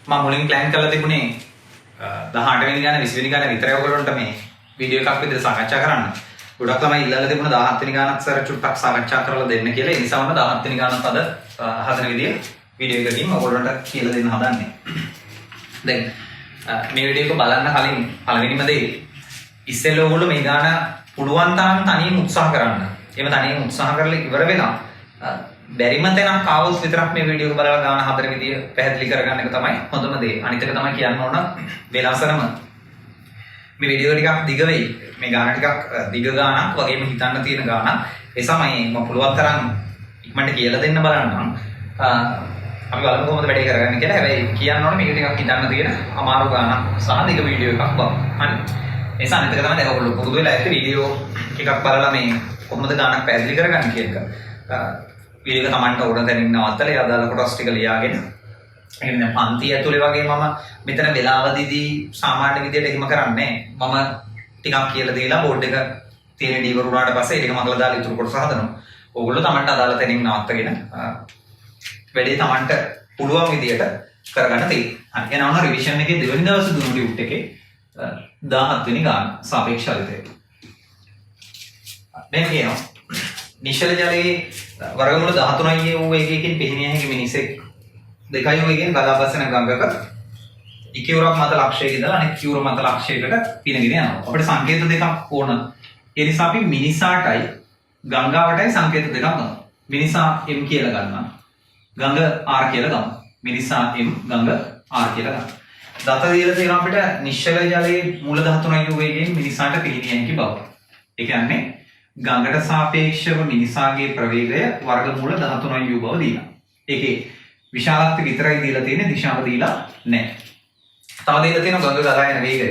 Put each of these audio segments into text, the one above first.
මම මුලින් ප්ලෑන් කරලා තිබුණේ 18 වෙනි ගාන 20 වෙනි ගාන විතරයි ඔයගොල්ලන්ට මේ වීඩියෝ එකක් විදිහට සාකච්ඡා කරන්න. ගොඩක් ළමයි ඉල්ලලා තිබුණා 17 වෙනි ගානක් සර චුට්ටක් සාකච්ඡා කරලා දෙන්න කියලා. ඒ නිසා මම 17 වෙනි ගානත් අද හදන විදිය වීඩියෝ එකකින් ඔයගොල්ලන්ට කියලා දෙන්න හදන්නේ. දැන් මේ වීඩියෝ එක බලන්න කලින් පළවෙනිම දේ ඉස්සෙල්ලා ඔයගොල්ලෝ මේ ගාන පුළුවන් තරම් තනියම උත්සාහ කරන්න. එහෙම තනියම උත්සාහ කරලා ඉවර වෙලා බැරිම තැනක් ආවොත් විතරක් මේ වීඩියෝ එක බලලා ගාන හතර විදිය පැහැදිලි කරගන්න එක තමයි හොඳම දේ. අනිත් එක තමයි කියන්න ඕන වෙලාසරම මේ වීඩියෝ ටිකක් දිග වෙයි. මේ ගාන ටිකක් දිග ගානක් වගේම හිතන්න තියෙන ගානක්. ඒ සමයේ මම පුළුවන් තරම් ඉක්මනට කියලා දෙන්න බලන්නම්. අපි බලමු කොහොමද වැඩේ කරගන්නේ කියලා. හැබැයි කියන්න ඕනේ මේක ටිකක් හිතන්න තියෙන අමාරු ගානක් සහ දිග වීඩියෝ එකක් බව. හරි. ඒ නිසා අනිත් එක තමයි දැන් ඔයගොල්ලෝ පුරුදු වෙලා ඇති වීඩියෝ ටිකක් බලලා මේ කොහොමද ගානක් පැහැදිලි කරගන්නේ කියන එක. වීඩියෝ එක Tamanට ඕන දැනින් නවත්තලා ඒ අදාළ කොටස් ටික ලියාගෙන එහෙනම් දැන් පන්ති ඇතුලේ වගේ මම මෙතන වෙලාවදීදී සාමාන්‍ය විදියට එහෙම කරන්නේ මම ටිකක් කියලා දීලා බෝඩ් එක තියෙන ඩීවර් උනාට පස්සේ ඒක මගලා දාලා ඉතුරු කොටස හදනවා. ඕගොල්ලෝ Tamanට අදාළ තැනින් නවත්තගෙන වැඩේ Tamanට පුළුවන් විදියට කරගන්න තියෙනවා. හරි. එනවා රිවිෂන් එකේ දෙවෙනි දවසේ දුන්නු ඩියුට් එකේ 17 වෙනි ගාන සාපේක්ෂාලිතය. දැන් කියනවා නිශ්චල ජලයේ වර්ගමූල 13යි වූ එකකින් පිහිනිය හැකි මිනිසෙක් 2යි වූ එකකින් ගලාපසන ගංගක ඉකියුරක් මත ලක්ෂයක ඉඳලා අනෙක් කියුර මත ලක්ෂයකට පිනගෙන යනවා. අපිට සංකේත දෙකක් ඕන. ඒ නිසා අපි මිනිසාටයි ගංගාවටයි සංකේත දෙකක් ගන්නවා. මිනිසා M කියලා ගන්නවා. ගංග R කියලා ගන්නවා. මිනිසා M ගංග R කියලා ගන්නවා. දත දීලා තියෙනවා අපිට නිශ්චල ජලයේ මූල 13යි වූ එකකින් මිනිසාට පිහිනිය හැකි බව. ඒ කියන්නේ ගංගට සාපේක්ෂව මිනිසාගේ ප්‍රවේගය වර්ගමූල 13 u බව දීලා. ඒකේ විශාලත්වය විතරයි දීලා තියෙන්නේ දිශාව දීලා නැහැ. තව දීලා තියෙන ගංග ගලා යන වේගය.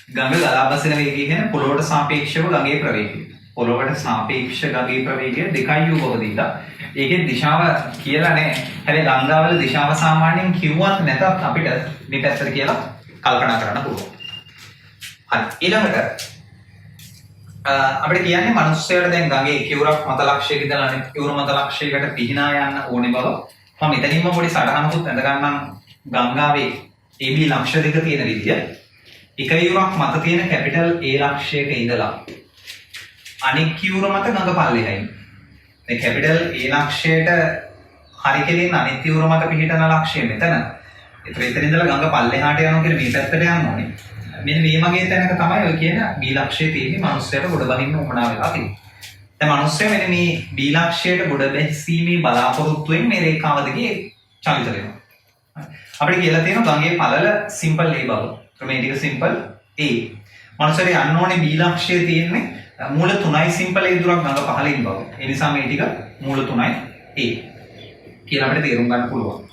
ගංග ගලා බසින වේගය කියන්නේ පොළොවට සාපේක්ෂව ගඟේ ප්‍රවේගය. පොළොවට සාපේක්ෂ ගඟේ ප්‍රවේගය 2 u බව දීලා. ඒකේ දිශාව කියලා නැහැ. හැබැයි ගංගාවල දිශාව සාමාන්‍යයෙන් කිව්වත් නැතත් අපිට මේ පැත්තට කියලා කල්පනා කරන්න පුළුවන්. හරි. ඊළඟට අපිට කියන්නේ මිනිස්සුන්ට දැන් ගඟේ කිවුරක් මත ලක්ෂයක ඉඳලා අනෙක් කිවුර මත ලක්ෂයකට පිහිනා යන්න ඕනේ බව මම මෙතනින්ම පොඩි සටහනකුත් ඇඳ ගන්නම්. ගංගාවේ AB ලක්ෂ දෙක තියෙන විදිය එක කිවුරක් මත තියෙන කැපිටල් A ලක්ෂයක ඉඳලා අනෙක් කිවුර මත ගඟ පල්ලෙහායි. දැන් කැපිටල් A ලක්ෂයට හරි කෙලින් අනෙක් කිවුර මත පිහිටන ලක්ෂය මෙතන. ඒතර එතන ඉඳලා ගඟ පල්ලෙහාට යනවා කියන මේ පැත්තට යන්න ඕනේ. මෙන්න මේ වගේ තැනක තමයි ඔය කියන B ලක්ෂයේ තියෙන්නේ මිනිස්සුන්ට ගොඩ බහින්න උවමනා වෙලා තියෙන්නේ. දැන් මිනිස්සු මෙන්න මේ B ලක්ෂයට ගොඩ බැසීමේ බලාපොරොත්තුෙන් මේ රේඛාව දිගේ චලිත වෙනවා. අපිට කියලා තියෙනවා ගඟේ පළල සිම්පල් A බව. මේ ටික සිම්පල් A. මිනිස්සුන්ට යන්න ඕනේ B ලක්ෂයේ තියෙන්නේ මූල 3යි සිම්පල් A දුරක් ගඟ පහළින් බව. ඒ නිසා මේ ටික මූල 3යි A කියලා අපිට තේරුම් ගන්න පුළුවන්.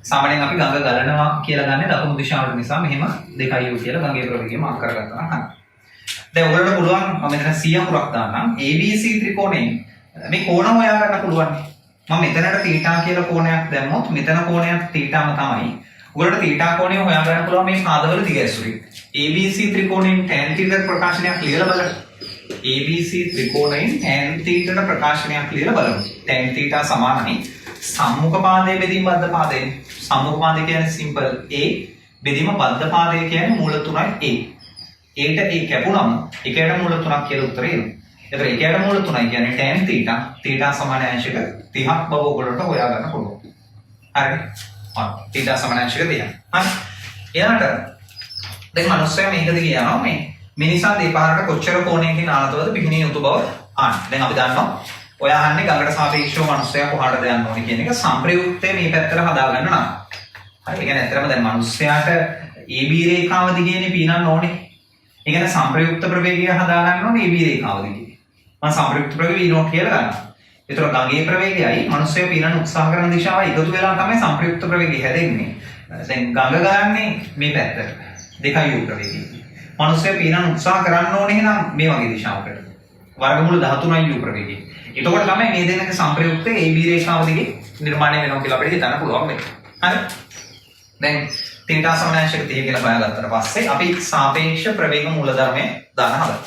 සාමාන්‍යයෙන් අපි ගඟ ගලනවා කියලා ගන්නේ දකුණු දිශාවට නිසා මෙහෙම 2u කියලා ගඟේ ප්‍රවේගය මාක් කරගත්තා නම් හරි. දැන් ඔයගොල්ලන්ට පුළුවන් මම මෙතන C අකුරක් දාන්නම්. ABC ත්‍රිකෝණයෙන් මේ කෝණ හොයා ගන්න පුළුවන්. මම මෙතනට θ කියලා කෝණයක් දැම්මොත් මෙතන කෝණයක් θම තමයි. ඔයගොල්ලන්ට θ කෝණය හොයා ගන්න පුළුවන් මේ පාදවල දිග ඇසුරින්. ABC ත්‍රිකෝණයෙන් tan θ ප්‍රකාශනයක් ලියලා බලන්න. ABC ත්‍රිකෝණයෙන් tan θ ප්‍රකාශනයක් ලියලා බලමු. tan θ සමානයි සම්මුඛ පාදයේ බෙදීම බද්ධ පාදයෙන්. සම්මුඛ පාදය කියන්නේ සිම්පල් A බෙදීම බද්ධ පාදය කියන්නේ මූල 3යි A. ඒට A කැපුණම එකයට මූල 3ක් කියලා උත්තරේ එනවා. ඒතර එකයට මූල 3යි කියන්නේ tan θ සමාන අංශක 30ක් බව ඔයගොල්ලන්ට හොයා ගන්න පුළුවන්. හරිද? θ සමාන අංශක 30ක්. හරි. එයාට දැන් මිනිස්සයා මේක දිගේ යනවා මේ මිනිසා දෙපාරට කොච්චර කෝණයකින් ආනතවද පිහිනිය යුතු බව ආන්න. දැන් අපි දන්නවා ඔය අහන්නේ ගඟට සාපේක්ෂව මිනිස්සයා කොහාටද යන්න ඕනේ කියන එක සම්ප්‍රයුක්තය මේ පැත්තට හදාගන්න නම්. හරි. ඒ කියන්නේ ඇත්තටම දැන් මිනිස්සයාට AB රේඛාව දිගේනේ පීනන්න ඕනේ. ඒ කියන්නේ සම්ප්‍රයුක්ත ප්‍රවේගය හදාගන්න ඕනේ AB රේඛාව දිගේ. මම සම්ප්‍රයුක්ත ප්‍රවේගය V0 කියලා ගන්නවා. ඒතර ගඟේ ප්‍රවේගයයි මිනිස්සයා පීනන්න උත්සාහ කරන දිශාවයි එකතු වෙලා තමයි සම්ප්‍රයුක්ත ප්‍රවේගය හැදෙන්නේ. දැන් ගඟ ගන්නේ මේ පැත්තට. 2u ප්‍රවේගය. මිනිස්සයා පීනන්න උත්සාහ කරන්න ඕනේ නම් මේ වගේ දිශාවකට. වර්ගමූල 13u ප්‍රවේගය. එතකොට තමයි මේ දෙන්නක සම්ප්‍රයුක්ත AB රේඛාව දිගේ නිර්මාණය වෙනවා කියලා අපිට හිතන්න පුළුවන් වෙන්නේ. හරි. දැන් θ සමානාංශක 30 කියලා හොයාගත්තට පස්සේ අපි සාපේක්ෂ ප්‍රවේග මූලධර්මය දාන්න හදනවා.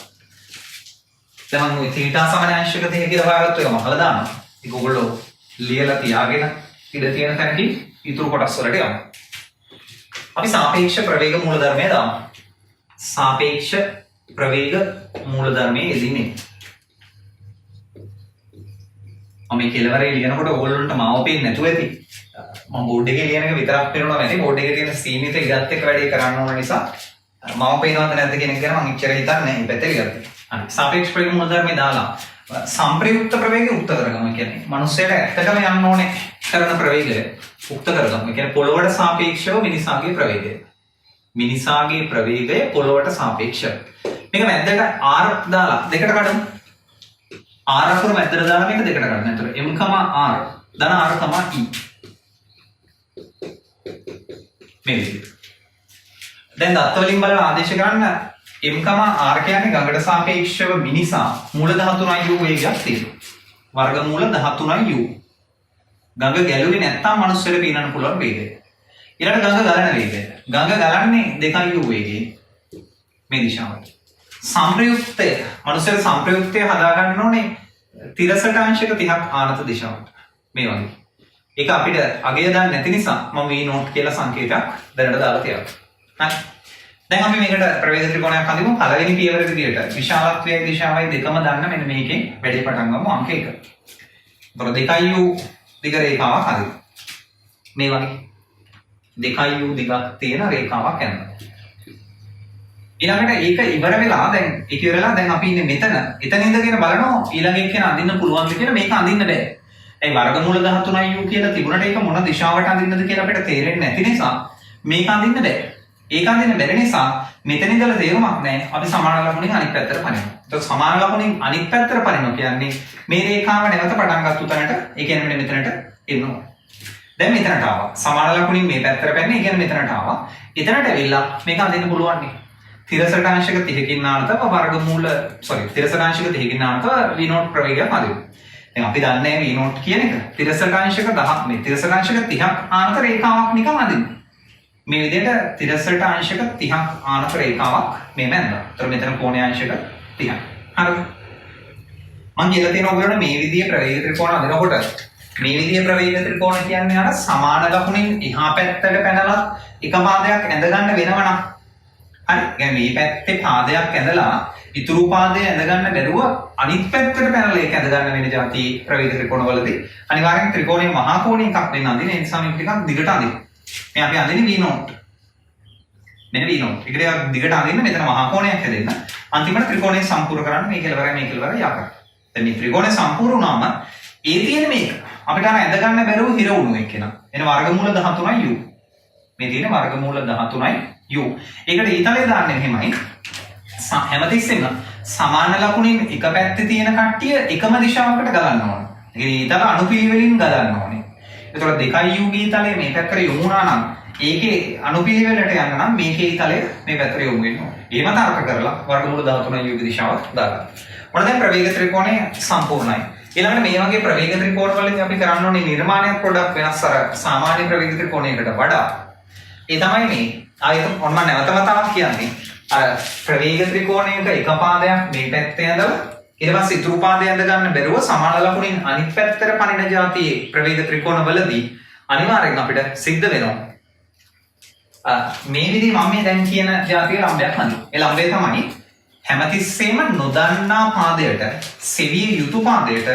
දැන් මම ওই θ සමානාංශක 30 කියලා හොයාගත්ත එක මහල දානවා. ඒක ඔයගොල්ලෝ ලියලා තියාගෙන ඉඳ තියෙන තැනකින් ඉතුරු කොටස් වලට යමු. අපි සාපේක්ෂ ප්‍රවේග මූලධර්මය දාමු. සාපේක්ෂ ප්‍රවේග මූලධර්මයේ යෙදීනේ. මම මේ කෙලවරේ ලියනකොට ඕගොල්ලන්ට මාව පේන්නේ නැතුව ඇති. මම බෝඩ් එකේ ලියන එක විතරක් පේනවා නැති. බෝඩ් එකේ තියෙන සීමිත ඉරත් එක්ක වැඩේ කරන්න ඕන නිසා මාව පේනවද නැද්ද කියන එක ගැන මම ඉච්චර හිතන්නේ නැහැ. මේ පැත්තේ ලියලා. හරි. සාපේක්ෂ ප්‍රවේග මූලධර්මයේ දාලා සංප්‍රයුක්ත ප්‍රවේගය උක්ත කරගම කියන්නේ මනුස්සයට ඇත්තටම යන්න ඕනේ කරන ප්‍රවේගය උක්ත කරගම. ඒ කියන්නේ පොළොවට සාපේක්ෂව මිනිසාගේ ප්‍රවේගය. මිනිසාගේ ප්‍රවේගය පොළොවට සාපේක්ෂව. මේක මැද්දට r දාලා දෙකට කඩමු. r අකුර මැද්දට දාලා මේක දෙකට කඩන්න. එතකොට m, r ධන r, e. මේ විදිහට. දැන් දත්ත වලින් බලලා ආදේශ කරන්න m, r කියන්නේ ගඟට සාපේක්ෂව මිනිසා මූල 13 u වේගයක් තියෙනවා. වර්ගමූල 13 u. ගඟ ගැලුවේ නැත්තම් මනුස්සයෙක් පීනන්න පුළුවන් වේගය. ඊළඟ ගඟ ගලන වේගය. ගඟ ගලන්නේ 2 u වේගයෙන් මේ දිශාවට. සංප්‍රයුක්තය මනුස්සයෙක් සංප්‍රයුක්තය හදා ගන්න ඕනේ තිරසට අංශක 30ක් ආනත දිශාවට. මේ වගේ. ඒක අපිට අගය දන්නේ නැති නිසා මම v නෝට් කියලා සංකේතයක් දැනට දාලා තියෙනවා. හරි. දැන් අපි මේකට ප්‍රවේග ත්‍රිකෝණයක් හදමු. පළවෙනි පියවර විදියට විශාලත්වයේ දිශාවයි දෙකම දන්න මෙන්න මේකෙන් වැඩි පටන් ගමු අංක 1. එතකොට 2u දිග රේඛාවක් හදමු. මේ වගේ 2u දිගක් තියෙන රේඛාවක් යනවා. ඊළඟට ඒක ඉවර වෙලා දැන් ඒක ඉවරලා දැන් අපි ඉන්නේ මෙතන. එතන ඉඳගෙන බලනවා ඊළඟ එක්කෙන අඳින්න පුළුවන්ද කියලා. මේක අඳින්න බෑ. ඒ වර්ගමූල 13u කියලා තිබුණට ඒක මොන දිශාවට අඳින්නද කියලා අපිට තේරෙන්නේ නැති නිසා මේක අඳින්න බෑ. ඒක අඳින්න බැරි නිසා මෙතන ඉඳලා තේරුමක් නැහැ. අපි සමාන ලකුණින් අනිත් පැත්තට පනිනවා. ඒත් සමාන ලකුණින් අනිත් පැත්තට පනිනවා කියන්නේ මේ රේඛාව නැවත පටන් ගත්ත උතනට ඒ කියන්නේ මෙන්න මෙතනට එනවා. දැන් මෙතනට ආවා. සමාන ලකුණින් මේ පැත්තට පැන්නේ. ඒ කියන්නේ මෙතනට ආවා. එතනට ඇවිල්ලා මේක අඳින්න පුළුවන් නේ. තිරසටාංශක 30කින් නානතව වර්ගමූල තිරසටාංශක 30කින් නානතව v නෝට් ප්‍රවේගයක් හදමු. දැන් අපි දන්නේ v නෝට් කියන එක. තිරසටාංශක 10ක් මේ තිරසටාංශක 30ක් ආනත රේඛාවක් නිකන් අදින්න. මේ විදිහට තිරසටාංශක 30ක් ආනත රේඛාවක් මේ මැද්දා. ඒතර මෙතන කෝණාංශක 30ක්. හරිද? මම කියලා තියෙනවා ඔයගොල්ලෝ මේ විදිහේ ප්‍රවේග ත්‍රිකෝණ අදිනකොට මේ විදිහේ ප්‍රවේග ත්‍රිකෝණ කියන්නේ අර සමාන ලකුණින් එහා පැත්තට පැනලා එක පාදයක් ඇඳ ගන්න වෙනවනම් හරි. يعني මේ පැත්තේ පාදයක් ඇඳලා ඉතුරු පාදය ඇඳ ගන්න බැරුව අනිත් පැත්තට පැනලා ඒක ඇඳ ගන්න වෙන જાති ප්‍රවේග ත්‍රිකෝණවලදී අනිවාර්යෙන් ත්‍රිකෝණයේ මහා කෝණය එකක් වෙන්න අඳින. ඒ නිසා මේක ටිකක් දිගට අඳින්න. මේ අපි අඳින්නේ v නෝට්. මෙන්න v නෝට්. ඒක ටිකක් දිගට අඳින්න මෙතන මහා කෝණයක් හැදෙන්න. අන්තිමට ත්‍රිකෝණය සම්පූර්ණ කරන්න මේ කෙලවරයි මේ කෙලවරයි යා කරන්න. දැන් මේ ත්‍රිකෝණය සම්පූර්ණ වුණාම ඒ තියෙන මේක අපිට අර ඇඳ ගන්න බැරුව හිර වුණු එක්කෙනා. එන වර්ගමූල 13 u. මේ තියෙන වර්ගමූල 13 u. ඒකට ඊතලයේ දාන්නේ එහෙමයි. හැමතිස්සෙම සමාන ලකුණින් එක පැත්තේ තියෙන කට්ටිය එකම දිශාවකට ගලන්න ඕන. ඒ කියන්නේ ඊතල අනුපිළිවෙලින් ගලන්න ඕනේ. එතකොට 2u ඊතලයේ මේ පැත්තට යොමු වුණා නම් ඒකේ අනුපිළිවෙලට යන්න නම් මේකේ ඊතලය මේ පැත්තට යොමු වෙන්න ඕනේ. එහෙම තර්ක කරලා වර්ගමූල 13 u දිශාවක් දාගන්න. මොන දැන් ප්‍රවේග ත්‍රිකෝණය සම්පූර්ණයි. ඊළඟට මේ වගේ ප්‍රවේග ත්‍රිකෝණ වලින් අපි කරන්න ඕනේ නිර්මාණයක් පොඩ්ඩක් වෙනස් අර සාමාන්‍ය ප්‍රවේග ත්‍රිකෝණයකට වඩා. ඒ තමයි මේ ආයෙත් ඔන්න මම නැවත වතාවක් කියන්නේ අර ප්‍රවේග ත්‍රිකෝණයක එක පාදයක් මේ පැත්තේ ඇඳලා ඊට පස්සේ ඉතුරු පාදය ඇඳ ගන්න බැරුව සමාන ලකුණින් අනිත් පැත්තට පනින જાතියේ ප්‍රවේග ත්‍රිකෝණවලදී අනිවාර්යෙන් අපිට සිද්ධ වෙනවා මේ විදිහේ මම මේ දැන් කියන જાතියේ ලම්බයක් හඳුනන. ඒ ලම්බය තමයි හැමතිස්සෙම නොදන්නා පාදයට සෙවිය යුතු පාදයට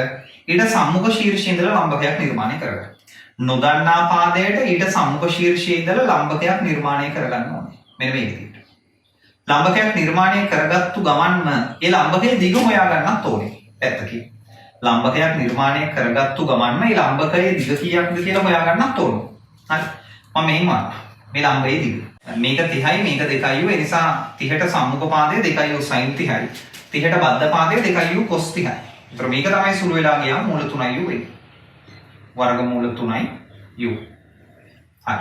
ඊට සම්මුඛ ශීර්ෂයේ ඉඳලා ලම්බකයක් නිර්මාණය කරගන්න. නොදන්නා පාදයට ඊට සම්මුඛ ශීර්ෂයේ ඉඳලා ලම්බකයක් නිර්මාණය කරගන්න ඕනේ. මෙන්න මේ විදිහට. ලම්බකයක් නිර්මාණය කරගත්තු ගමන්ම ඒ ලම්බකයේ දිග හොයා ගන්නත් ඕනේ. පැත්තකින්. ලම්බකයක් නිර්මාණය කරගත්තු ගමන්ම ඒ ලම්බකයේ දිග කීයක්ද කියලා හොයා ගන්නත් ඕනේ. හරි. මම මෙහෙම මේ ලම්බයේ දිග. මේක 30යි මේක 2යි. ඒ නිසා 30ට සම්මුඛ පාදය 2යි sin 30යි. 30ට බද්ධ පාදය 2යි cos 30යි. ඒතර මේක තමයි සුළු වෙලා ගියාම මූල 3යි වෙන්නේ. වර්ගමූල 3යි u. හරි.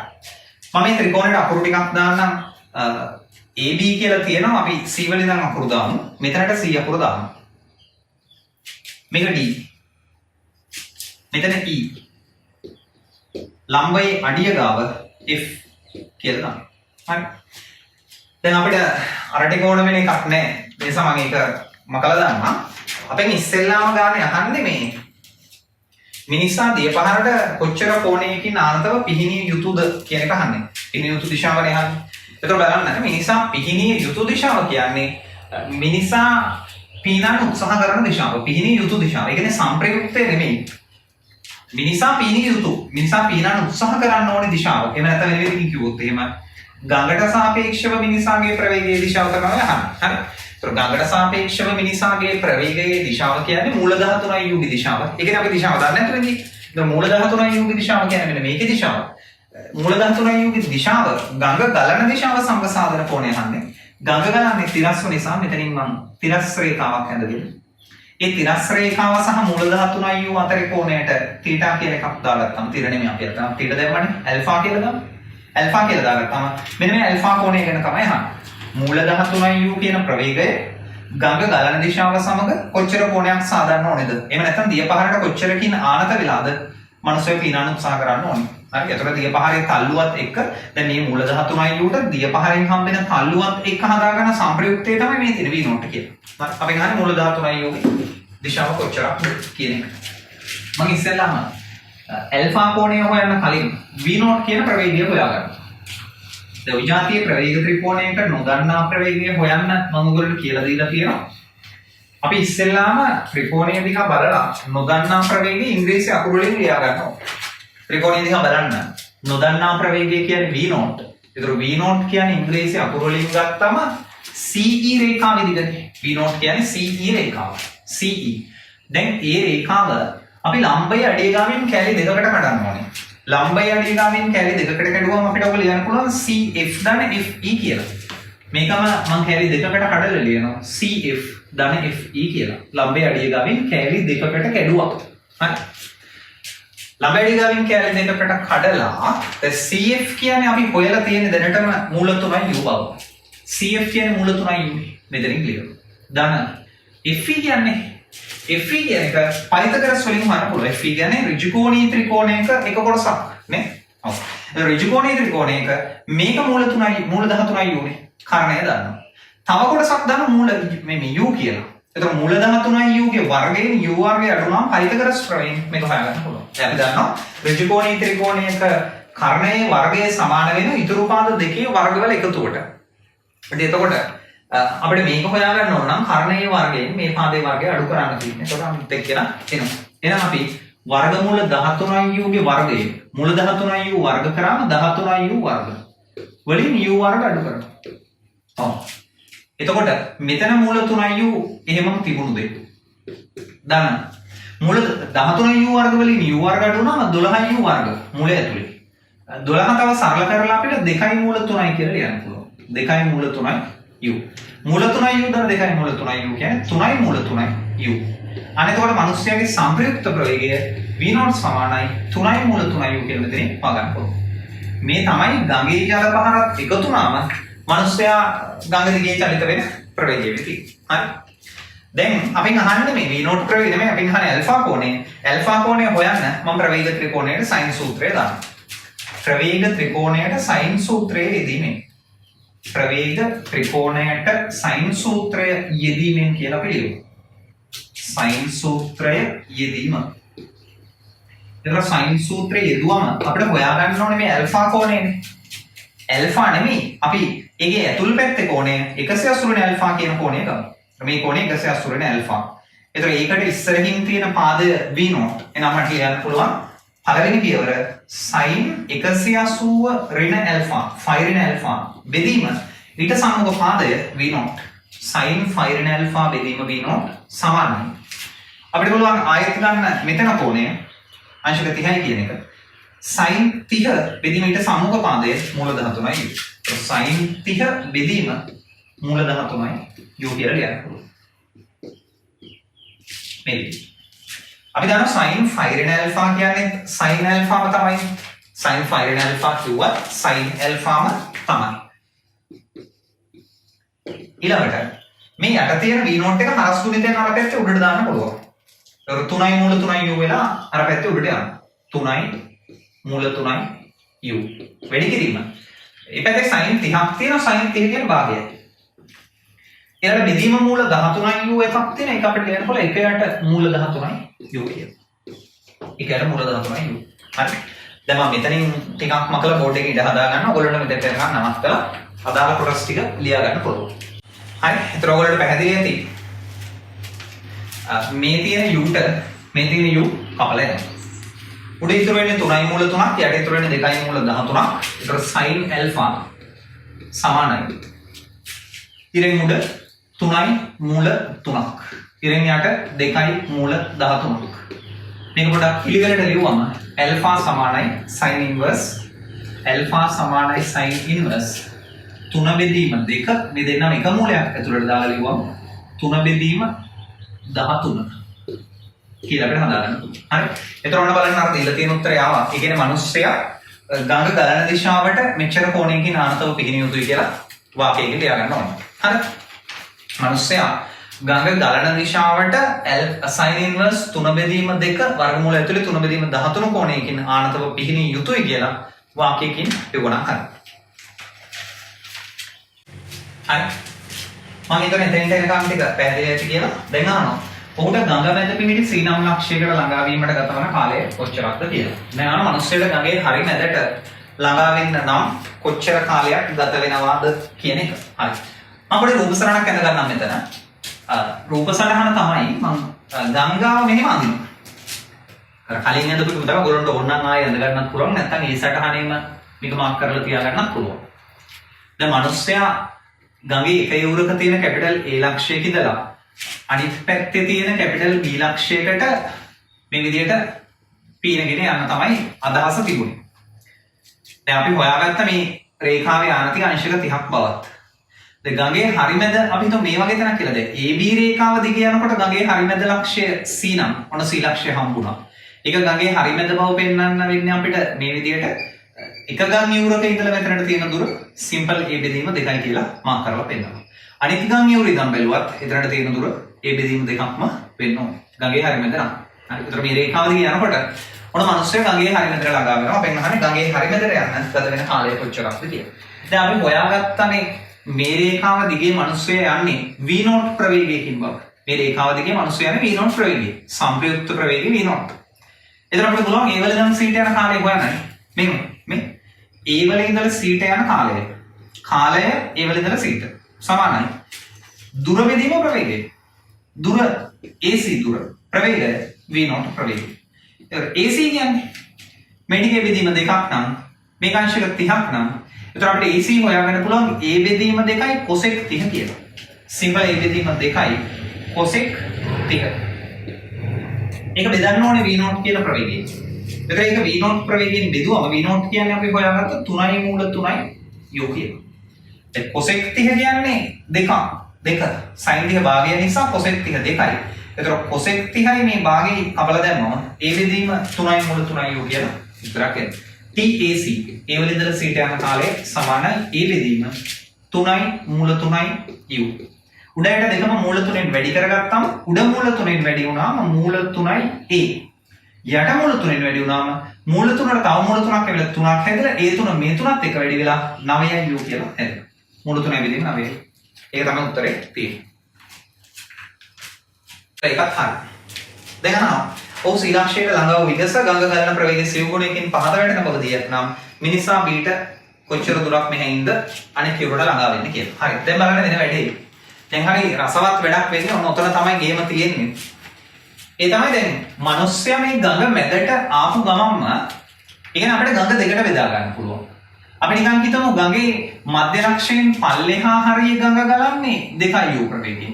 මම මේ ත්‍රිකෝණයට අකුරු ටිකක් දාන්නම්. AB කියලා තියෙනවා අපි C වලින් නම් අකුරු දාමු. මෙතනට C අකුරු දාමු. මේක D. මෙතන E. ලම්බයේ අඩිය ගාව F කියලා දාමු. හරි. දැන් අපිට අරටි කෝණ වෙන එකක් නැහැ. ඒ නිසා මම ඒක මකලා දාන්නම්. අපෙන් ඉස්සෙල්ලාම ගානේ අහන්නේ මේ මිනිසා දියපහරට කොච්චර කෝණයකින් ආනතව පිහිනිය යුතුද කියන එක අහන්නේ. පිහිනිය යුතු දිශාවනේ අහන්නේ. ඒතකොට බලන්න මිනිසා පිහිනිය යුතු දිශාව කියන්නේ මිනිසා පීනන්න උත්සාහ කරන දිශාව. පිහිනිය යුතු දිශාව. ඒ කියන්නේ සම්ප්‍රයුක්තය නෙමෙයි. මිනිසා පීනිය යුතු. මිනිසා පීනන්න උත්සාහ කරන්න ඕනේ දිශාව. එහෙම නැත්නම් වෙන විදිහකින් කිව්වොත් එහෙම ගඟට සාපේක්ෂව මිනිසාගේ ප්‍රවේගයේ දිශාව තමයි අහන්නේ. හරි. ඒතර ගඟට සාපේක්ෂව මිනිසාගේ ප්‍රවේගයේ දිශාව කියන්නේ මූල ධාතුණයි යුගේ දිශාව. ඒ කියන්නේ අපි දිශාව දන්නේ නැතුව ඉන්නේ. ඒතර මූල ධාතුණයි යුගේ දිශාව කියන්නේ මෙන්න මේකේ දිශාව. මූල ධාතුණයි යුගේ දිශාව ගඟ ගලන දිශාව සම්පසාදන කෝණය අහන්නේ. ගඟ ගලන්නේ තිරස්ව නිසා මෙතනින් මම තිරස් රේඛාවක් ඇඳගෙන. ඒ තිරස් රේඛාව සහ මූල ධාතුණයි යු අතරේ කෝණයට තීටා කියලා එකක් දාගත්තාම තිර නෙමෙයි අපි අතන තීට දැම්මනේ ඇල්ෆා කියලා දාමු. ඇල්ෆා කියලා දාගත්තාම මෙන්න මේ ඇල්ෆා කෝණය ගැන තමයි අහන්නේ. මූල ධාතුණයි යු කියන ප්‍රවේගය ගඟ ගලන දිශාව සමග කොච්චර කෝණයක් සාදන්න ඕනේද? එහෙම නැත්නම් දියපහරට කොච්චරකින් ආනත වෙලාද මනුස්සය පීනන්න උත්සාහ කරන්න ඕනේ. හරි. එතකොට දියපහරේ තල්ලුවත් එක්ක දැන් මේ මූල ධාතුණයි යුට දියපහරෙන් හම්බෙන තල්ලුවත් එක්ක හදාගන්න සම්ප්‍රයුක්තය තමයි මේ තියෙන V නෝට් කියලා. හරි. අපි ගන්න මූල ධාතුණයි යුගේ දිශාව කොච්චරක් කියන එක. මම ඉස්සෙල්ලාම ඇල්ෆා කෝණය හොයන්න කලින් V නෝට් කියන ප්‍රවේගය හොයාගන්න. දැන් විජාතිය ප්‍රවේග ත්‍රිකෝණයක නොදන්නා ප්‍රවේගය හොයන්න මම ඔයගොල්ලන්ට කියලා දීලා තියෙනවා. අපි ඉස්සෙල්ලාම ත්‍රිකෝණය දිහා බලලා නොදන්නා ප්‍රවේගය ඉංග්‍රීසි අකුරු වලින් ලියා ගන්නවා. ත්‍රිකෝණය දිහා බලන්න නොදන්නා ප්‍රවේගය කියන්නේ V නෝට්. ඒතර V නෝට් කියන්නේ ඉංග්‍රීසි අකුරු වලින් ගත්තම CE රේඛාව විදිහට. V නෝට් කියන්නේ CE රේඛාව. CE. දැන් ඒ රේඛාව අපි ලම්බය අඩියගාමින් කැලි දෙකකට කඩන්න ඕනේ. ලම්බය අඩියගාමින් කැලි දෙකකට කැඩුවම අපිට ඔක ලියන්න පුළුවන් CF ධන FE කියලා. මේකම මම කැලි දෙකකට කඩලා ලියනවා CF ධන FE කියලා. ලම්බය අඩියගාමින් කැලි දෙකකට කැඩුවා. හරි. ලම්බය අඩියගාමින් කැලි දෙකකට කඩලා CF කියන්නේ අපි හොයලා තියෙන දැනටම මූල තුනයි U බව. CF කියන්නේ මූල තුනයි U. මෙතනින් ලියනවා. ධන FE කියන්නේ FE කියන එක පයිතගරස් වලින් හොයන්න පුළුවන්. FE කියන්නේ ඍජුකෝණී ත්‍රිකෝණයක එක කොටසක් නේ. ඔව්. ඍජුකෝණී ත්‍රිකෝණයක මේක මූල 13යි උනේ. කාරණය දන්නවා. තව කොටසක් දාන මූල මේ U කියලා. එතකොට මූල 13යි U ගේ වර්ගයෙන් U වර්ගය අඩු නම් පයිතගරස් ප්‍රමේයයෙන් මේක හොයාගන්න පුළුවන්. අපි දන්නවා ඍජුකෝණී ත්‍රිකෝණයක කර්ණයේ වර්ගය සමාන වෙන ඉතුරු පාද දෙකේ වර්ගවල එකතුවට. ඉතින් එතකොට අපිට මේක හොයාගන්න ඕන නම් කර්ණයේ වර්ගයෙන් මේ පාදයේ වර්ගය අඩු කරන්න තියෙනවා. ඒකට අපි දෙක කියලා එනවා. එහෙනම් අපි වර්ගමූල 13u ගේ වර්ගය මූල 13u වර්ග කරාම 13u වර්ග වලින් u වර්ග අඩු කරනවා. ඔව්. එතකොට මෙතන මූල 3u එහෙමම තිබුණු දෙයක්. ධන මූල 13u වර්ග වලින් u වර්ග අඩු වුණාම 12u වර්ග මූලය ඇතුලේ. 12 තව සරල කරලා අපිට 2යි මූල 3යි කියලා ලියන්න පුළුවන්. 2යි මූල 3යි u. මූල 3යි u දාන 2යි මූල 3යි u කියන්නේ 3යි මූල 3යි u. අනෙතකොට මිනිස්යාගේ සම්ප්‍රයුක්ත ප්‍රවේගය v0 සමානයි 3යි මූල 3යි u කියලා මෙතනින් හොයාගන්න පුළුවන්. මේ තමයි ගඟේ ජල පහරත් එකතු වුණාම මිනිස්යා ගඟ දිගේ චලිත වෙන ප්‍රවේගය වෙති. හරි. දැන් අපින් අහන්නේ මේ v0 ප්‍රවේගය නෙමෙයි අපින් අහන්නේ ඇල්ෆා කෝණය. ඇල්ෆා කෝණය හොයන්න මම ප්‍රවේග ත්‍රිකෝණයට සයින් සූත්‍රය දානවා. ප්‍රවේග ත්‍රිකෝණයට සයින් සූත්‍රය යෙදීමෙන් ප්‍රවේග ත්‍රිකෝණයට සයින් සූත්‍රය යෙදීමෙන් කියලා අපි ලියමු. සයින් සූත්‍රය යෙදීම. එතකොට සයින් සූත්‍රය යෙදුවම අපිට හොයාගන්න ඕනේ මේ ඇල්ෆා කෝණයනේ. ඇල්ෆා නෙමෙයි අපි ඒකේ ඇතුල් පැත්තේ කෝණය 180 වෙන ඇල්ෆා කියන කෝණය ගමු. මේ කෝණය 180 වෙන ඇල්ෆා. එතකොට ඒකට ඉස්සරහින් තියෙන පාදය v0. එනම මට කියන්න පුළුවන් පළවෙනි පියවර sin 180 ඍණ ඇල්ෆා 5 ඍණ ඇල්ෆා බෙදීම ඊට සමග පාදය v0 sin 5 ඍණ ඇල්ෆා බෙදීම v0 සමානයි. අපිට පුළුවන් ආයත ගන්න මෙතන කෝණය අංශක 30යි කියන එක sin 30 බෙදීම ඊට සමග පාදය මූල 13යි u. sin 30 බෙදීම මූල 13යි u කියලා ලියන්න පුළුවන්. මේ අපි දන්නවා sin 5 ඍණ ඇල්ෆා කියන්නේ sin ඇල්ෆාම තමයි. sin 5 ඍණ ඇල්ෆා කිව්වත් sin ඇල්ෆාම තමයි. ඊළඟට මේ යට තියෙන v0 එක හරස් ගුණිතෙන් අර පැත්තේ උඩට දාන්න පුළුවන්. ඒක 3යි මූල 3යි u වෙලා අර පැත්තේ උඩට යනවා. 3යි මූල 3යි u. වැඩි කිරීම. මේ පැත්තේ sin 30ක් තියෙනවා sin 30 කියන භාගයයි. ඊළඟ බෙදීම මූල 13යි u එකක් තියෙන එක අපිට ලියන්න පුළුවන් එක යට මූල 13යි u කියලා. ඒකට මූල ධාතුවයි U. හරි. දැන් මම මෙතනින් ටිකක් මකලා බෝඩ් එකේ ඉඳ හදා ගන්න. ඔයගොල්ලන්ට මෙතෙන්ට එනකන් නවත්තලා අදාළ කොටස් ටික ලියා ගන්න පුළුවන්. හරි. ඒතර ඔයගොල්ලන්ට පැහැදිලි ඇති. මේ තියෙන U ට මේ තියෙන U කපලා යනවා. උඩ ඉතුරු වෙන්නේ 3යි මූල 3ක්, යට ඉතුරු වෙන්නේ 2යි මූල 13ක්. ඒතර sin alpha සමානයි. ඉරෙන් උඩ 3යි මූල 3ක්. ඉරෙන් යට 2යි මූල 13ක්. මේක පොඩ්ඩක් පිළිවෙලට ලියුවම alpha සමානයි sin inverse, alpha සමානයි sin inverse 3 බෙදීම 2 මේ දෙන්නම එක මූලයක් ඇතුළට දාලා ලියුවම 3 බෙදීම 13 කියලා අපිට හදාගන්න පුළුවන්. හරි. එතකොට ඔන්න බලන්න අර දීලා තියෙන උත්තරය ආවා. ඒ කියන්නේ මිනිස්සයා ගඟ ගලන දිශාවට මෙච්චර කෝණයකින් ආනතව පිහිනිය යුතුයි කියලා වාක්‍යයකින් ලියා ගන්න ඕනේ. හරි. මිනිස්සයා ගඟ ගලන දිශාවට sin inverse 3 බෙදීම 2 වර්ගමූල ඇතුලේ 3 බෙදීම 13 කෝණයකින් ආනතව පිහිනිය යුතුයි කියලා වාක්‍යයකින් ලියුණා කරා. හරි. මම හිතන්නේ එතෙන්ට එනකම් ටික පැහැදිලි ඇති කියලා දැන් අහනවා. ඔහුට ගඟ මැද පිහිටි සීනම් ලක්ෂයකට ළඟා වීමට ගත වන කාලය කොච්චරක්ද කියලා. දැන් අහන මිනිස්සුන්ට ගඟේ හරි මැදට ළඟා වෙන්න නම් කොච්චර කාලයක් ගත වෙනවද කියන එක. හරි. මම පොඩි රූප සටහනක් ඇඳ ගන්නම් මෙතන. රූප සටහන තමයි මම ගංගාව මෙහෙම අඳිනවා. අර කලින් ඇඳපු විතර ඔයගොල්ලන්ට ඕනනම් ආයෙ ඇඳ ගන්නත් පුළුවන්, නැත්නම් ඒ සටහනේම මේක මාක් කරලා තියා ගන්නත් පුළුවන්. දැන් මිනිස්සයා ගඟේ එක යූරක තියෙන කැපිටල් A ලක්ෂයක ඉඳලා අනිත් පැත්තේ තියෙන කැපිටල් B ලක්ෂයකට මේ විදිහට පීනගෙන යන්න තමයි අදහස තිබුණේ. දැන් අපි හොයාගත්ත මේ රේඛාවේ ආනතික අංශක 30ක් බවත්. දැන් ගඟේ හරිමැද අපි හිතමු මේ වගේ තැනක් කියලා. දැන් AB රේඛාව දිගේ යනකොට ගඟේ හරිමැද ලක්ෂය C නම් ඔන්න C ලක්ෂය හම්බුණා. ඒක ගඟේ හරිමැද බව පෙන්වන්න වෙන්නේ අපිට මේ විදිහට එක ගම් යූරක ඉඳලා මෙතනට තියෙන දුර සිම්පල් A බෙදීම 2යි කියලා මාක් කරලා පෙන්නනවා. අනිත් ගම් යූර ඉඳන් බැලුවත් එතනට තියෙන දුර A බෙදීම 2ක්ම වෙන්න ඕනේ. ගඟේ හරිමැද නම්. හරි. ඒතර මේ රේඛාව දිගේ යනකොට ඔන්න මිනිස්සු ගඟේ හරිමැදට ළඟා වෙනවා. අපෙන් අහන්නේ ගඟේ හරිමැදට යන්න ගත වෙන කාලය කොච්චරක්ද කියලා. දැන් අපි හොයාගත්තනේ මේ රේඛාව දිගේ මිනිස්සු යන්නේ v0 ප්‍රවේගයකින් බව. මේ රේඛාව දිගේ මිනිස්සු යන්නේ v0 ප්‍රවේගය. සම්ප්‍රයුක්ත ප්‍රවේගය v0. එතන අපිට පුළුවන් a වල ඉඳන් c ට යන කාලය හොයන්නයි. මේ a වල ඉඳලා c ට යන කාලය. කාලය a වල ඉඳලා c ට සමානයි. දුර බෙදීම ප්‍රවේගය. දුර AC දුර ප්‍රවේගය v0 ප්‍රවේගය. AC කියන්නේ මේ ටිකේ බෙදීම 2ක් නම් මේක අංශක 30ක් නම් එතකොට අපිට AC හොයාගන්න පුළුවන් A බෙදීම 2යි cosec 30 කියලා. සිම්පල් A බෙදීම 2යි cosec 30. ඒක බෙදන්න ඕනේ V0 කියන ප්‍රවේගයෙන්. එතකොට ඒක V0 ප්‍රවේගයෙන් බෙදුවම V0 කියන්නේ අපි හොයාගත්ත 3යි මූල 3යි u කියලා. ඒ cosec 30 කියන්නේ 2 sin 30 භාගය නිසා cosec 30 2යි. එතකොට cosec 30යි මේ භාගය කපලා දැම්මම A බෙදීම 3යි මූල 3යි u කියලා විතරක් එනවා. TAC A වල ඉඳලා C ට යන කාලය සමානයි A බෙදීම 3යි මූල 3යි u. උඩ යට දෙකම මූල 3ෙන් වැඩි කරගත්තාම උඩ මූල 3ෙන් වැඩි වුණාම මූල 3යි A. යට මූල 3ෙන් වැඩි වුණාම මූල 3ට තව මූල 3ක් ඇවිල්ලා 3ක් හැදලා A 3 මේ 3ත් එක වැඩි වෙලා 9යි u කියලා හැදෙනවා. මූල 3යි බෙදීම 9යි. ඒක තමයි උත්තරේ තියෙන්නේ. ඒකත් හරි. දැන් අහනවා ඔහු සීලාක්ෂයට ළඟ වූ විගස ගංගා ගලන ප්‍රවේගයේ සිව් ගුණයකින් පහත වැටෙන බව දියත්නම් මිනිසා බීට කොච්චර දුරක් මෙහෙින්ද අනෙක් යුරට ළඟා වෙන්නේ කියලා. හරි. දැන් බලන්න වෙන වැඩේ. දැන් හරි රසවත් වැඩක් වෙන්නේ ඔන්න ඔතන තමයි ගේම තියෙන්නේ. ඒ තමයි දැන් මිනිස්සයා මේ ගඟ මැදට ආපු ගමන්ම ඉතින් අපිට ගඟ දෙකට බෙදා ගන්න පුළුවන්. අපි නිකන් හිතමු ගඟේ මධ්‍ය ලක්ෂයෙන් පල්ලෙහා හරිය ගඟ ගලන්නේ 2යි u ප්‍රවේගයෙන්.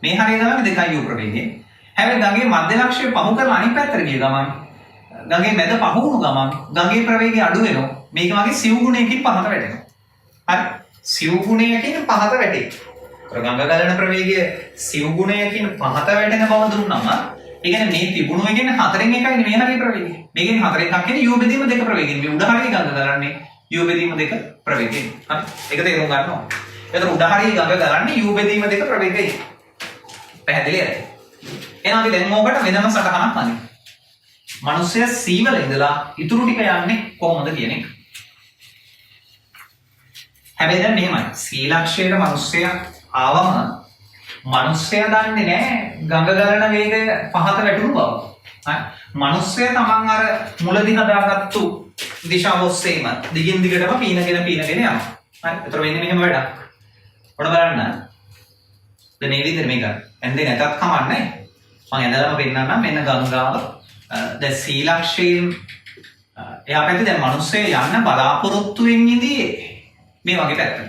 මේ හරිය ගලන්නේ 2යි u ප්‍රවේගයෙන්. හැබැයි ගඟේ මධ්‍ය ලක්ෂය පහු කරලා අනිත් පැත්තට ගිය ගමන් ගඟේ මැද පහු වුණු ගමන් ගඟේ ප්‍රවේගය අඩු වෙනවා. මේක වගේ සිව් ගුණයකින් පහත වැටෙනවා. හරි. සිව් ගුණයකින් පහත වැටේ. ගඟ ගලන ප්‍රවේගය සිව් ගුණයකින් පහත වැටෙන බව දුන්නම ඒ කියන්නේ මේ තිබුණු එකෙන් 4න් එකයි මේ හරිය ප්‍රවේගය. මේකෙන් 4න් එකක් කියන්නේ u බෙදීම 2 ප්‍රවේගයෙන්. මේ උඩ හරිය ගඟ ගලන්නේ u බෙදීම 2 ප්‍රවේගයෙන්. හරි. ඒක තේරුම් ගන්න ඕනේ. එතකොට උඩ හරිය ගඟ ගලන්නේ u බෙදීම 2 ප්‍රවේගයෙන්. පැහැදිලිද? එහෙනම් අපි දැන් ඕකට වෙනම සටහනක් අනිමු. මිනිස්සයා C වල ඉඳලා ඉතුරු ටික යන්නේ කොහොමද කියන එක. හැබැයි දැන් මෙහෙමයි. C ලක්ෂයට මිනිස්සයා ආවම මිනිස්සයා දන්නේ නැහැ ගඟ ගලන වේගය පහත වැටුණු බව. හරි. මිනිස්සයා තමන් අර මුලදී හදාගත්තු දිශාව ඔස්සේම දිගින් දිගටම පීනගෙන යනවා. හරි. ඒතර වෙන්නේ මෙහෙම වැඩක්. ඔන්න බලන්න. දැන් මේ විදිහට මේක ඇන්දේ නැතත් කමන්නේ. මම ඇඳලාම පෙන්නන්නම් මෙන්න ගංගාව. දැන් සීලක්ෂයෙන් එයා පැත්තේ දැන් මිනිස්සයා යන්න බලාපොරොත්තු වෙන්නේ ඉඳී මේ වගේ පැත්තට.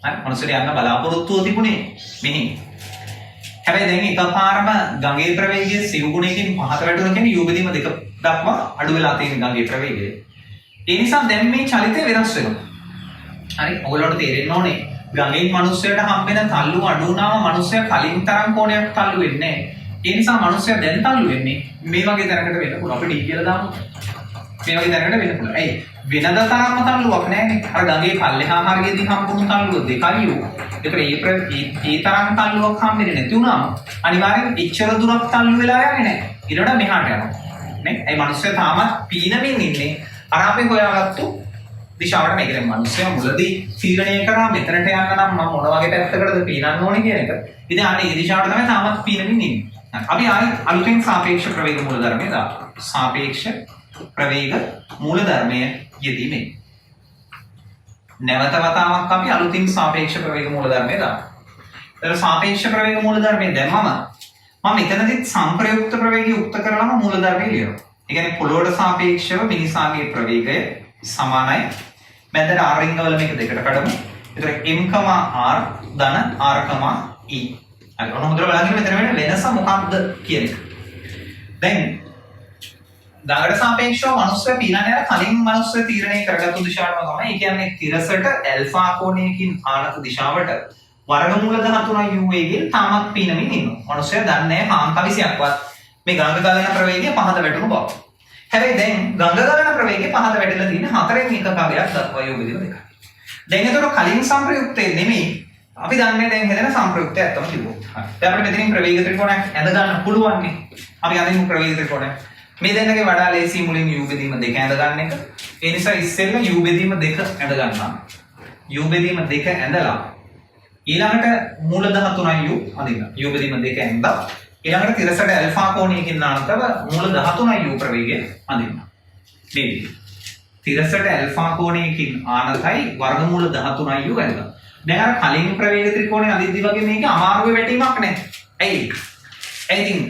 හරි. මිනිස්සයා යන්න බලාපොරොත්තුව තිබුණේ මෙහි. හැබැයි දැන් එකපාරම ගඟේ ප්‍රවේගය සිව් ගුණයකින් පහත වැටුණා කියන්නේ යුගදීම දෙක දක්වා අඩු වෙලා තියෙන ගඟේ ප්‍රවේගය. ඒ නිසා දැන් මේ චලිතය වෙනස් වෙනවා. හරි. ඔයගොල්ලන්ට තේරෙන්න ඕනේ ගඟෙන් මිනිස්සයාට හම්බෙන තල්ලු අඩු වුණාම මිනිස්සයා කලින් තරම් කෝණයක් තල්ලු වෙන්නේ නැහැ. ඒ නිසා මිනිස්සයා දැන් තල්ලු වෙන්නේ මේ වගේ තැනකට වෙන්න පුළුවන්. අපි ඩී කියලා දාමු. මේ වගේ තැනකට වෙන්න පුළුවන්. ඇයි? වෙනද තරම්ම තල්ලුවක් නැහැනේ. අර ගඟේ පල්ලෙහා මාර්ගයේදී හම්බුණු තල්ලුව දෙකයි යෝ. ඒතර ඒ තරම් තල්ලුවක් හම්බෙන්නේ නැති වුණාම අනිවාර්යෙන් එච්චර දුරක් තල්ලු වෙලා යන්නේ නැහැ. ඊට වඩා මෙහාට යනවා. නේ? ඒ මිනිස්සයා තාමත් පීනමින් ඉන්නේ. අර අපි හොයාගත්තු දිශාවට මේ කියන්නේ මිනිස්සයා මුලදී තීරණය කරා මෙතනට යන්න නම් මම මොන වගේ පැත්තකටද පීනන්න ඕනේ කියන එක. ඉතින් අනේ ඒ දිශාවට තමයි තාමත් පීනමින් ඉන්නේ. අපි ආයෙත් අලුතෙන් සාපේක්ෂ ප්‍රවේග මූලධර්මය දාමු. සාපේක්ෂ ප්‍රවේග මූලධර්මය යෙදීමේ. නැවත වතාවක් අපි අලුතින් සාපේක්ෂ ප්‍රවේග මූලධර්මය දාමු. ඒතර සාපේක්ෂ ප්‍රවේග මූලධර්මය දැම්මම මම මෙතනදිත් සංප්‍රයුක්ත ප්‍රවේගය යුක්ත කරලාම මූලධර්මය ලියනවා. ඒ කියන්නේ පොළොවට සාපේක්ෂව මිනිසාගේ ප්‍රවේගය සමානයි. මැදට r රිංගවල මේක දෙකට කඩමු. ඒතර m, r ධන r, e. හරි. ඔන්න හොඳට බලන්න මෙතන වෙන වෙනස මොකක්ද කියන එක. දැන් ගඟට සාපේක්ෂව මනුස්ස පීනනය කලින් මනුස්ස තීරණය කරගත්තු දිශාවම තමයි. ඒ කියන්නේ තිරසට ඇල්ෆා කෝණයකින් ආනත දිශාවට වර්ගමූල 13 u වේගයෙන් තාමත් පීනමින් ඉන්නවා. මනුස්සයා දන්නේ නැහැ මාංක 20ක්වත් මේ ගඟ ගලන ප්‍රවේගය පහත වැටුණු බව. හැබැයි දැන් ගඟ ගලන ප්‍රවේගය පහත වැටෙලා තියෙන 4න් එක කවයක් දක්වා යොමුදින දෙකයි. දැන් ඒතර කලින් සංප්‍රයුක්තේ නෙමෙයි අපි දන්නේ දැන් හැදෙන සංප්‍රයුක්තය ඇත්තම තිබුණා. හරි. දැන් අපිට මෙතනින් ප්‍රවේග ත්‍රිකෝණයක් ඇඳ ගන්න පුළුවන් නේ. අපි අදින් ප්‍රවේග ත්‍රිකෝණයක්. මේ දෙන්නගේ වඩා ලේසි මුලින් u බෙදීම දෙක ඇඳ ගන්න එක. ඒ නිසා ඉස්සෙල්ලා u බෙදීම දෙක ඇඳ ගන්නවා. u බෙදීම දෙක ඇඳලා ඊළඟට මූල 13 u අදින්න. u බෙදීම දෙක ඇඳලා ඊළඟට තිරසට ඇල්ෆා කෝණයකින් නානතව මූල 13 u ප්‍රවේගය අදින්න. මේ විදිහට. තිරසට ඇල්ෆා කෝණයකින් ආනතයි වර්ගමූල 13 u ඇඳලා. දැන් අර කලින් ප්‍රවේග ත්‍රිකෝණය අදිද්දි වගේ මේක අමාරුවේ වැටීමක් නැහැ. ඇයි? I think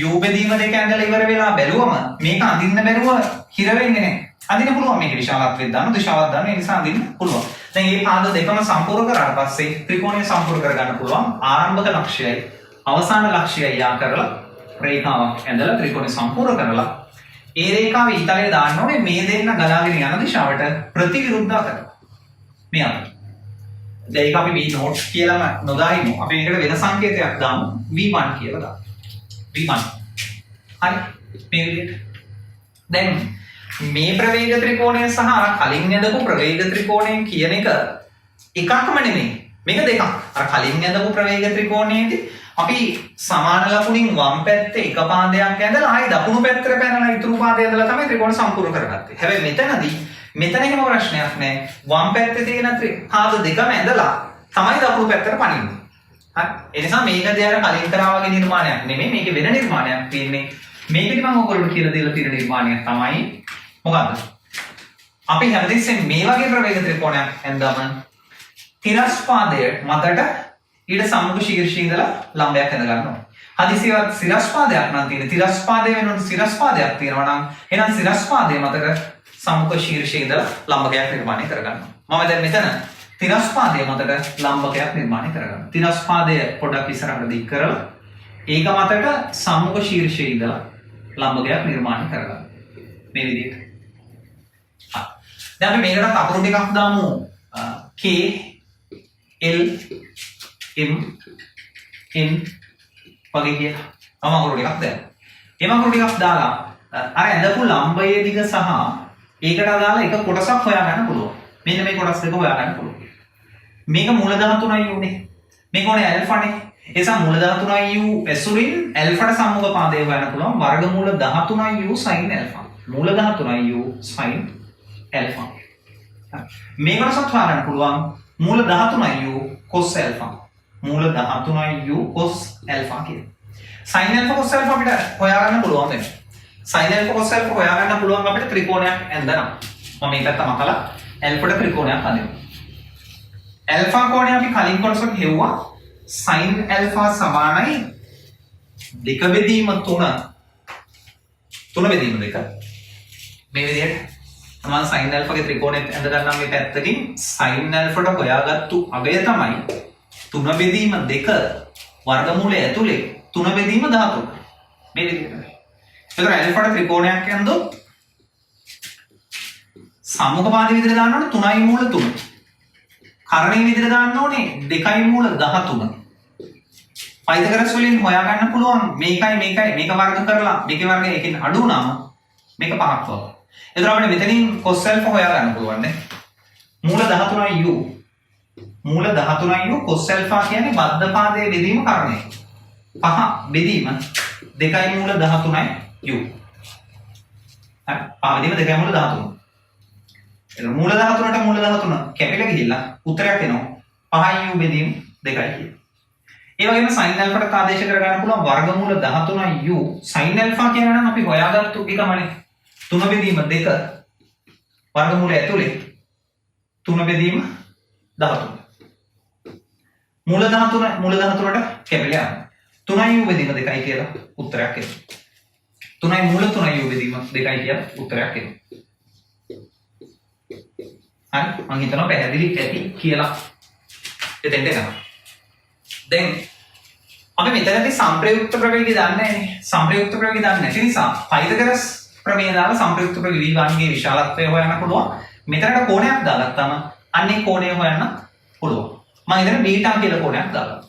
u බෙදීම දෙක ඇඳලා ඉවර වෙලා බැලුවම මේක අඳින්න බැරුව හිර වෙන්නේ නැහැ. අඳින්න පුළුවන් මේක විශාලත්වයෙන් දාන්න දිශාවක් දාන්න ඒ නිසා අඳින්න පුළුවන්. දැන් මේ පාද දෙකම සම්පූර්ණ කරාට පස්සේ ත්‍රිකෝණය සම්පූර්ණ කරගන්න පුළුවන්. ආරම්භක ලක්ෂයයි අවසාන ලක්ෂයයි යා කරලා රේඛාවක් ඇඳලා ත්‍රිකෝණය සම්පූර්ණ කරලා ඒ රේඛාවේ ඊතලයේ දාන්න ඕනේ මේ දෙන්න ගලාගෙන යන දිශාවට ප්‍රතිවිරුද්ධ අතර. මේ අතර. දැන් ඒක අපි v notes කියලාම නොදායිමු. අපි මේකට වෙන සංකේතයක් දාමු v1 කියලා දාමු. v1 හරි මේ විදිහට දැන් මේ ප්‍රවේග ත්‍රිකෝණය සහ අර කලින් යදපු ප්‍රවේග ත්‍රිකෝණය කියන එක එකක්ම නෙමෙයි මේක දෙකක්. අර කලින් යදපු ප්‍රවේග ත්‍රිකෝණයේදී අපි සමාන ලකුණින් වම් පැත්තේ එක පාදයක් ඇඳලා ආයි දකුණු පැත්තට පැනලා ඉතුරු පාදය ඇඳලා තමයි ත්‍රිකෝණ සම්පූර්ණ කරගත්තේ. හැබැයි මෙතනදී මෙතන එහෙම ප්‍රශ්නයක් නැහැ. වම් පැත්තේ තියෙන පාද දෙකම ඇඳලා තමයි දකුණු පැත්තට පනින්නේ. හරි. ඒ නිසා මේකදී අර කලින් කරා වගේ නිර්මාණයක් නෙමෙයි මේකේ වෙන නිර්මාණයක් තියෙන්නේ. මේකදී මම ඔයගොල්ලන්ට කියලා දෙලා තියෙන නිර්මාණයක් තමයි මොකද්ද? අපි හැමතිස්සෙම මේ වගේ ප්‍රවේග ත්‍රිකෝණයක් ඇඳවම තිරස් පාදය මතට ඊට සම්මුඛ ශීර්ෂයේ ඉඳලා ලම්බයක් ඇඳ ගන්නවා. හදිසියවත් සිරස් පාදයක් නම් තියෙන තිරස් පාදය වෙනුවට සිරස් පාදයක් තියෙනවා නම් එහෙනම් සිරස් පාදයේ මතට සම්මුඛ ශීර්ෂයේ ඉඳලා ලම්බකයක් නිර්මාණය කරගන්නවා. මම දැන් මෙතන තිරස් පාදයේ මතට ලම්බකයක් නිර්මාණය කරගන්නවා. තිරස් පාදය පොඩ්ඩක් ඉස්සරහට දික් කරලා ඒක මතට සම්මුඛ ශීර්ෂයේ ඉඳලා ලම්බකයක් නිර්මාණය කරගන්නවා. මේ විදිහට. දැන් අපි මේකට අකුරු ටිකක් දාමු. K L M N වගේ කියලා. අකුරු ටිකක් දාන්න. මේ අකුරු ටිකක් දාලා අර ඇඳපු ලම්බයේ දිග සහ ඒකට අදාළ එක කොටසක් හොයාගන්න පුළුවන්. මෙන්න මේ කොටස් දෙක හොයාගන්න පුළුවන්. මේක මූල 13යි උනේ. මේක උනේ ඇල්ෆානේ. ඒ නිසා මූල 13යි u ඇසුරින් ඇල්ෆාට සම්මුඛ පාදය හොයන්න පුළුවන්. වර්ගමූල 13යි u sin ඇල්ෆා. මූල 13යි u sin ඇල්ෆා. මේ කොටසත් හොයාගන්න පුළුවන්. මූල 13යි u cos ඇල්ෆා. මූල 13යි u cos alpha කියලා. sin alpha cos alpha අපිට හොයාගන්න පුළුවන් වෙනවා. sin alpha cos alpha හොයාගන්න පුළුවන් අපිට ත්‍රිකෝණයක් ඇඳනම්. මම මේකත් මකලා alpha ත්‍රිකෝණයක් හදනවා. alpha කෝණය අපි කලින් කොටසක හෙව්වා sin alpha සමානයි 2 බෙදීම 3 බෙදීම 2 මේ විදිහට මම sin alpha ගේ ත්‍රිකෝණෙත් ඇඳ ගන්නම් මේ පැත්තකින් sin alpha ට හොයාගත්තු අගය තමයි 3 බෙදීම 2 වර්ගමූලය ඇතුලේ 3 බෙදීම 13 මේ විදිහට. ඒතර alpha ට ත්‍රිකෝණයක් ඇඳොත් සම්මුඛපාදී විදිහට දාන්න ඕනේ 3යි මූල 3. කරණීය විදිහට දාන්න ඕනේ 2යි මූල 13. පයිතගරස් වලින් හොයාගන්න පුළුවන් මේකයි මේක වර්ග කරලා මේකේ වර්ගය එකකින් අඩු වුණාම මේක පහක් වගේ. එතකොට අපිට මෙතනින් cos alpha හොයාගන්න පුළුවන් නේ. මූල 13යි u. මූල 13යි u cos alpha කියන්නේ බද්ධ පාදයේ බෙදීම කරණය. පහ බෙදීම 2යි මූල 13යි u. හරි. පහ බෙදීම 2යි මූල 13. එතකොට මූල 13ට මූල 13 කැපිලා ගිහිල්ලා උත්තරයක් එනවා 5යි u බෙදීම 2යි කියලා. ඒ වගේම sin alpha ට ආදේශ කරගන්න පුළුවන් වර්ගමූල 13යි u sin alpha කියනවා නම් අපි හොයාගත්තු එකමනේ 3 බෙදීම 2 වර්ගමූලය ඇතුලේ 3 බෙදීම 13 මූල 13ට කැපිලා යනවා 3යි u බෙදීම 2යි කියලා උත්තරයක් එනවා 3යි මූල 3යි u බෙදීම 2යි කියලා උත්තරයක් එනවා. හරි මම හිතනවා පැහැදිලි ඇති කියලා එතෙන්ට එනවා. දැන් අපි මෙතනදී සංප්‍රයුක්ත ප්‍රවේගය දන්නේ නැහැ. සංප්‍රයුක්ත ප්‍රවේගය දන්නේ නැති නිසා පයිතගරස් ප්‍රමේය දාලා සංප්‍රයුක්ත ප්‍රවේගය v1 ගේ විශාලත්වය හොයන්න පුළුවන්. මෙතනට කෝණයක් දාගත්තාම අන්නේ කෝණය හොයන්න පුළුවන්. මම ඉතින් බීටා කියලා කෝණයක් දාගන්නවා.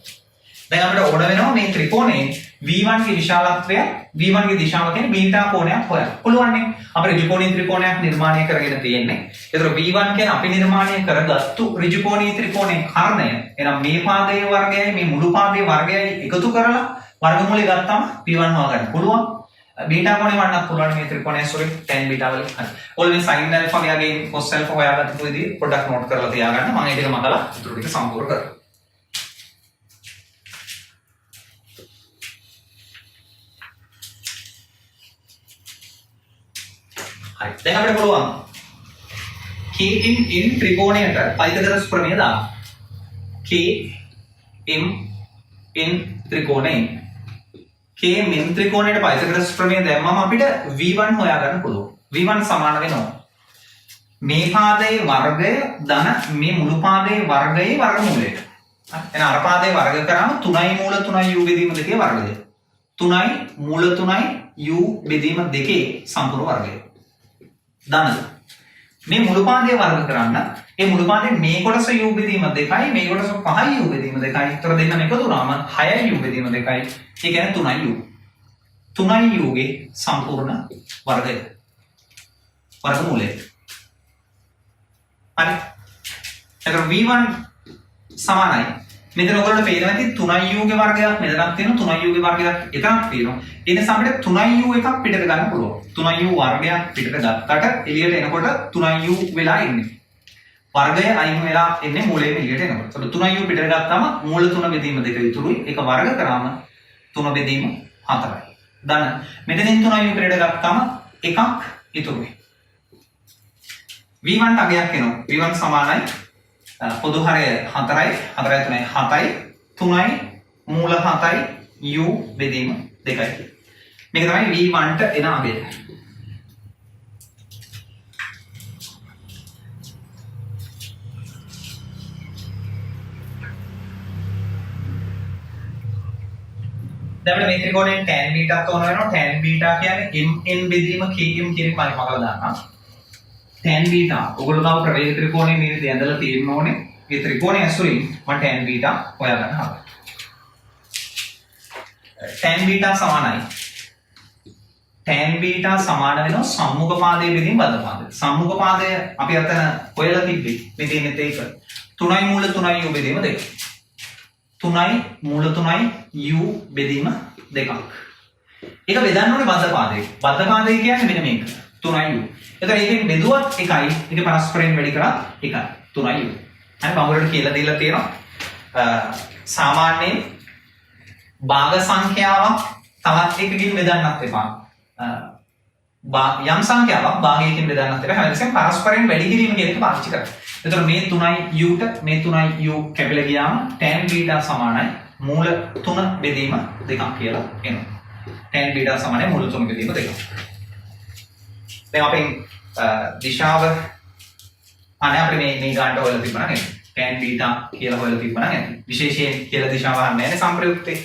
දැන් අපිට ඕන වෙනවා මේ ත්‍රිකෝණයේ v1 ගේ විශාලත්වය v1 ගේ දිශාව කියන්නේ බීටා කෝණයක් හොයන්න. පුළුවන් නේ. අපේ ඍජුකෝණීය ත්‍රිකෝණයක් නිර්මාණය කරගෙන තියෙන්නේ. ඒතර v1 කියන්නේ අපි නිර්මාණය කරගත්තු ඍජුකෝණීය ත්‍රිකෝණයේ කර්ණය. එහෙනම් මේ පාදයේ වර්ගයයි මේ මුළු පාදයේ වර්ගයයි එකතු කරලා වර්ගමූලය ගත්තාම v1 හොයාගන්න පුළුවන්. බීටා කෝණය වන්නත් පුළුවන් මේ ත්‍රිකෝණය සොරේ tan බීටා වලින්. හරි. ඔයාලා මේ sin alpha ගියාගේ cos alpha හොයාගත්තු විදිහ පොඩ්ඩක් නෝට් කරලා තියාගන්න. මම ඒක මතලා ඉතුරු ටික සම්පූර්ණ කරනවා. හරි. දැන් අපිට පුළුවන් k in ත්‍රිකෝණයට පයිතගරස් ප්‍රමේය දාන්න. k in ත්‍රිකෝණේ k min ත්‍රිකෝණයට පයිතගරස් ප්‍රමේය දැම්මම අපිට v1 හොයාගන්න පුළුවන්. v1 සමාන වෙනවා මේ පාදයේ වර්ගය ධන මේ මුළු පාදයේ වර්ගයේ වර්ගමූලයට. හරි. එහෙනම් අර පාදයේ වර්ග කරාම 3යි මූල 3යි u බෙදීම 2 වර්ගය. 3යි මූල 3යි u බෙදීම 2 සම්පූර්ණ වර්ගය. ධන මේ මුළු පාදයේ වර්ග කරන්න ඒ මුළු පාදයේ මේ කොටස u බෙදීම 2යි මේ කොටස 5යි u බෙදීම 2යි. ඒතර දෙන්නම එකතු වුණාම 6යි u බෙදීම 2යි. ඒ කියන්නේ 3යි u. 3යි u ගේ සම්පූර්ණ වර්ගය. වර්ගමූලය. හරි. ඒතර v1 සමානයි. මෙතන ඔයගොල්ලන්ට පේනවා ඇති 3යි u ගේ වර්ගයක් මෙතනක් තියෙනවා 3යි u ගේ වර්ගයක් එතනක් තියෙනවා. ඒ නිසා අපිට 3යි u එකක් පිටට ගන්න පුළුවන්. 3යි u වර්ගයක් පිටට ගත්තට එළියට එනකොට 3යි u වෙලා ඉන්නේ. වර්ගය අයින් වෙලා එන්නේ මූලයෙන් එළියට එනකොට. ඒතකොට 3යි u පිටට ගත්තාම මූල 3 බෙදීම 2 ඉතුරුයි. ඒක වර්ග කරාම 3 බෙදීම 4යි. ධන මෙතනින් 3යි u පිටට ගත්තාම එකක් ඉතුරුයි. v1 ට අගයක් එනවා. v1 සමානයි පොදු හරය 4යි 4යි 3යි 7යි 3යි මූල 7යි u බෙදීම 2යි. මේක තමයි v1 ට එන අගය. දැන් අපිට මේ ත්‍රිකෝණයෙන් tan බීටා තෝරන වෙනවා. tan බීටා කියන්නේ mn බෙදීම km කියන එක මම මගල දාන්නම්. tan බීටා ඔයගොල්ලෝ ගාව ප්‍රවේග ත්‍රිකෝණයේ මේ විදිහට ඇඳලා තියෙන්න ඕනේ. මේ ත්‍රිකෝණය ඇසුරින් මම tan බීටා හොයාගන්න හදනවා. tan බීටා සමානයි. tan බීටා සමාන වෙනවා සම්මුඛ පාදයේ බෙදීම බද්ධ පාදය. සම්මුඛ පාදය අපි අතන හොයලා තිබ්බේ. බෙදීමෙත් ඒක 3යි මූල 3යි u බෙදීම 2. 3යි මූල 3යි u බෙදීම 2ක්. ඒක බෙදන්න ඕනේ බද්ධ පාදයේ. බද්ධ පාදය කියන්නේ මෙන්න මේක. 3යි u. එතකොට ඒකෙන් බෙදුවත් 1යි. ඒක පරස්පරයෙන් වැඩි කරා 1යි. 3යි u. හරි මම ඔයාලට කියලා දීලා තියෙනවා. සාමාන්‍යයෙන් භාග සංඛ්‍යාවක් තවත් එකකින් බෙදන්නත් එපා. යම් සංඛ්‍යාවක් භාගයකින් බෙදන්නත් එපා. හැම වෙලෙම පරස්පරයෙන් වැඩි කිරීම කියන එක පාවිච්චි කරන්න. එතකොට මේ 3යි u ට මේ 3යි u කැපිලා ගියාම tan β සමානයි මූල 3 බෙදීම 2ක් කියලා එනවා. tan β සමානයි මූල 3 බෙදීම 2ක්. දැන් අපෙන් දිශාව අනේ අපිට මේ ගානට හොයලා තිබුණා නේද? tan β කියලා හොයලා තිබුණා නේද? විශේෂයෙන් කියලා දිශාව අහන්නේ නැහැ සම්ප්‍රයුක්තේ.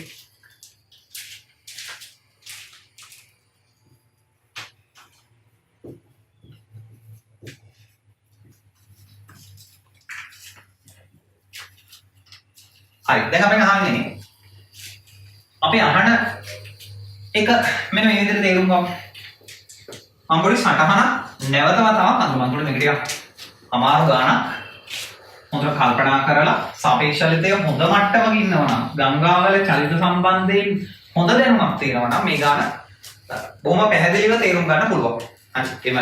හරි දැන් අපි අහන්නේ අපි අහන එක මෙන්න මේ විදිහට තේරුම් ගමු. අම්බුරි සටහන නැවත වතාවක් අඳුම අඳුර මේක ටිකක් අමාරු ගානක්. හොඳට කල්පනා කරලා සාපේක්ෂලිතය හොඳ මට්ටමක ඉන්නවා නම් ගංගාවල චලිත සම්බන්ධයෙන් හොඳ දැනුමක් තියෙනවා නම් මේ ගාන බොහොම පැහැදිලිව තේරුම් ගන්න පුළුවන්. හරි එම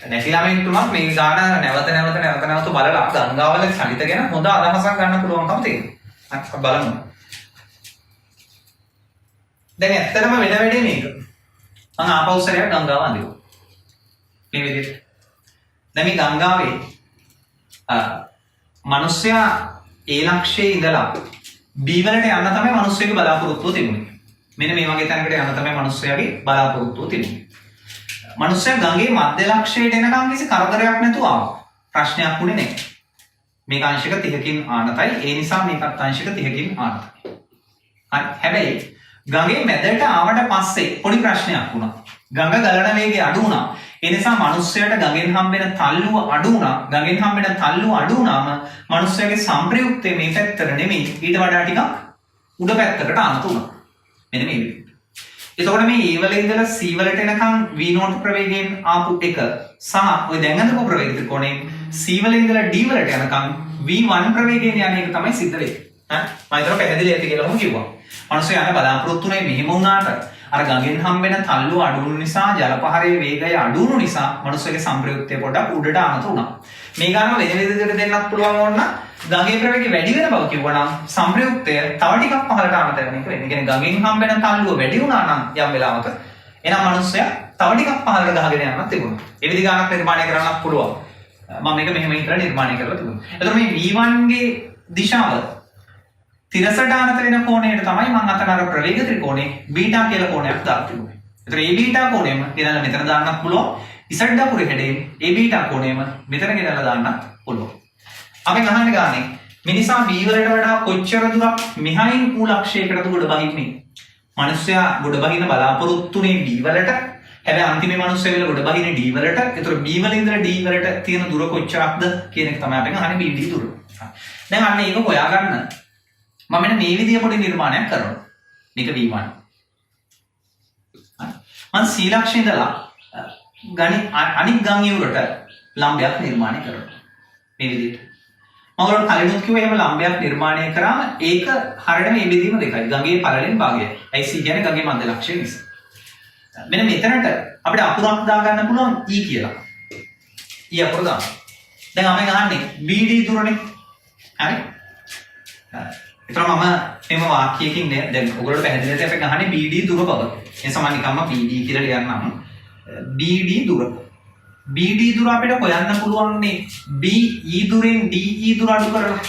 නැති ළමයින් තුමක් මේ ගාන නැවත බලලා ගංගාවල චලිත ගැන හොඳ අදහසක් ගන්න පුළුවන්කම තියෙනවා. බලමු. දැන් ඇත්තටම වෙන වැඩේ මේක. මම ආපහු සැරයක් ගංගාව අඳිනවා. මේ විදිහට. දැන් මේ ගංගාවේ මිනිස්සයා ඒ ලක්ෂයේ ඉඳලා B වලට යන්න තමයි මිනිස්සුගේ බලාපොරොත්තුව තිබුණේ. මෙන්න මේ වගේ තැනකට යන්න තමයි මිනිස්සයාගේ බලාපොරොත්තුව තිබුණේ. මිනිස්සයා ගඟේ මධ්‍ය ලක්ෂයට එනකම් කිසි කරදරයක් නැතුව ආවා. ප්‍රශ්නයක් වුණේ නැහැ. මේක අංශක 30කින් ආනතයි ඒ නිසා මේකත් අංශක 30කින් ආනතයි. හරි හැබැයි ගඟේ මැදට ආවට පස්සේ පොඩි ප්‍රශ්නයක් වුණා. ගඟ ගලන වේගය අඩු වුණා. ඒ නිසා මිනිස්සයාට ගඟෙන් හම්බෙන තල්ලුව අඩු වුණා. ගඟෙන් හම්බෙන තල්ලුව අඩු වුණාම මිනිස්සයාගේ සම්ප්‍රයුක්තය මේ පැත්තට නෙමෙයි ඊට වඩා ටිකක් උඩ පැත්තකට ආනත වුණා. මෙන්න මේ විදිහට. එතකොට මේ E වල ඉඳලා C වලට එනකම් V0 ප්‍රවේගයෙන් ආපු එක සහ ඔය දැන් අඳපු ප්‍රවේග ත්‍රිකෝණයෙන් C වල ඉඳලා D වලට යනකම් V1 ප්‍රවේගයෙන් යන එක තමයි සිද්ධ වෙන්නේ. හරි මම හිතනවා පැහැදිලි ඇති කියලා මම කිව්වා. මිනිස්සු යන බලාපොරොත්තුනේ මෙහෙම වුණාට අර ගඟෙන් හම්බෙන තල්ලුව අඩු වුණු නිසා ජලපහරේ වේගය අඩු වුණු නිසා මිනිස්සුගේ සම්ප්‍රයුක්තය පොඩක් උඩට ආනත වුණා. මේ ගානම වෙන විදිහකට දෙන්නත් පුළුවන් වුණා. ගඟේ ප්‍රවේගය වැඩි වෙන බව කිව්වනම් සම්ප්‍රයුක්තය තව ටිකක් පහළට ආනත වෙන එක වෙන්නේ. කියන්නේ ගඟෙන් හම්බෙන තල්ලුව වැඩි වුණා නම් යම් වෙලාවක එහෙනම් මිනිස්සයා තව ටිකක් පහළට ගහගෙන යන්නත් තිබුණා. ඒ විදි ගානක් නිර්මාණය කරන්නත් පුළුවන්. මම මේක මෙහෙම හිතලා නිර්මාණය කරලා තිබුණා. එතකොට මේ V1 ගේ දිශාව තිරසට ආනත වෙන කෝණයට තමයි මම අතන අර ප්‍රවේග ත්‍රිකෝණේ බීටා කියලා කෝණයක් දාලා තිබුණේ. එතකොට මේ බීටා කෝණයම ගෙනල්ලා මෙතන දාන්නත් පුළුවන්. Z දකුරේ හැඩයෙන් මේ බීටා කෝණයම මෙතන ගෙනල්ලා දාන්නත් පුළුවන්. අපි අහන්නේ ගානේ මිනිසා B වලට වඩා කොච්චර දුරක් මෙහායින් ඌ ලක්ෂයකට ගොඩ බහින්නේ. මිනිස්සයා ගොඩ බහින බලාපොරොත්තුනේ B වලට. හැබැයි අන්තිමේ මිනිස්සයා වෙල ගොඩ බහින්නේ D වලට. එතකොට B වල ඉඳලා D වලට තියෙන දුර කොච්චරක්ද කියන එක තමයි අපි අහන්නේ BD දුර. දැන් අන්න ඒක හොයාගන්න මම මෙන්න මේ විදිය පොඩි නිර්මාණයක් කරනවා. මේක V1. මම C ලක්ෂයේ ඉඳලා අනික් ගම් යුරට ලම්බයක් නිර්මාණය කරනවා. මේ විදිහට. මම ඔයාලට කලිනුත් කිව්වා එහෙම ලම්බයක් නිර්මාණය කරාම ඒක හරියටම මේ බෙදීම දෙකයි. ගඟේ පළලෙන් භාගයයි. IC කියන්නේ ගඟේ මධ්‍ය ලක්ෂය නිසා. මෙන්න මෙතනට අපිට අකුරක් දා ගන්න පුළුවන් E කියලා. E අකුර දාන්න. දැන් අපි ගහන්නේ BD දුරනේ. හරි? ඒතර මම මේව වාක්‍යයකින් දැන් ඔයගොල්ලෝ පැහැදිලිද අපි ගහන්නේ BD දුර බව. ඒ සමාන නිකම්ම BD කියලා ලියන්නම්. BD දුර. BD දුර අපිට හොයන්න පුළුවන් නේ BE දුරෙන් DE දුර අඩු කරලා.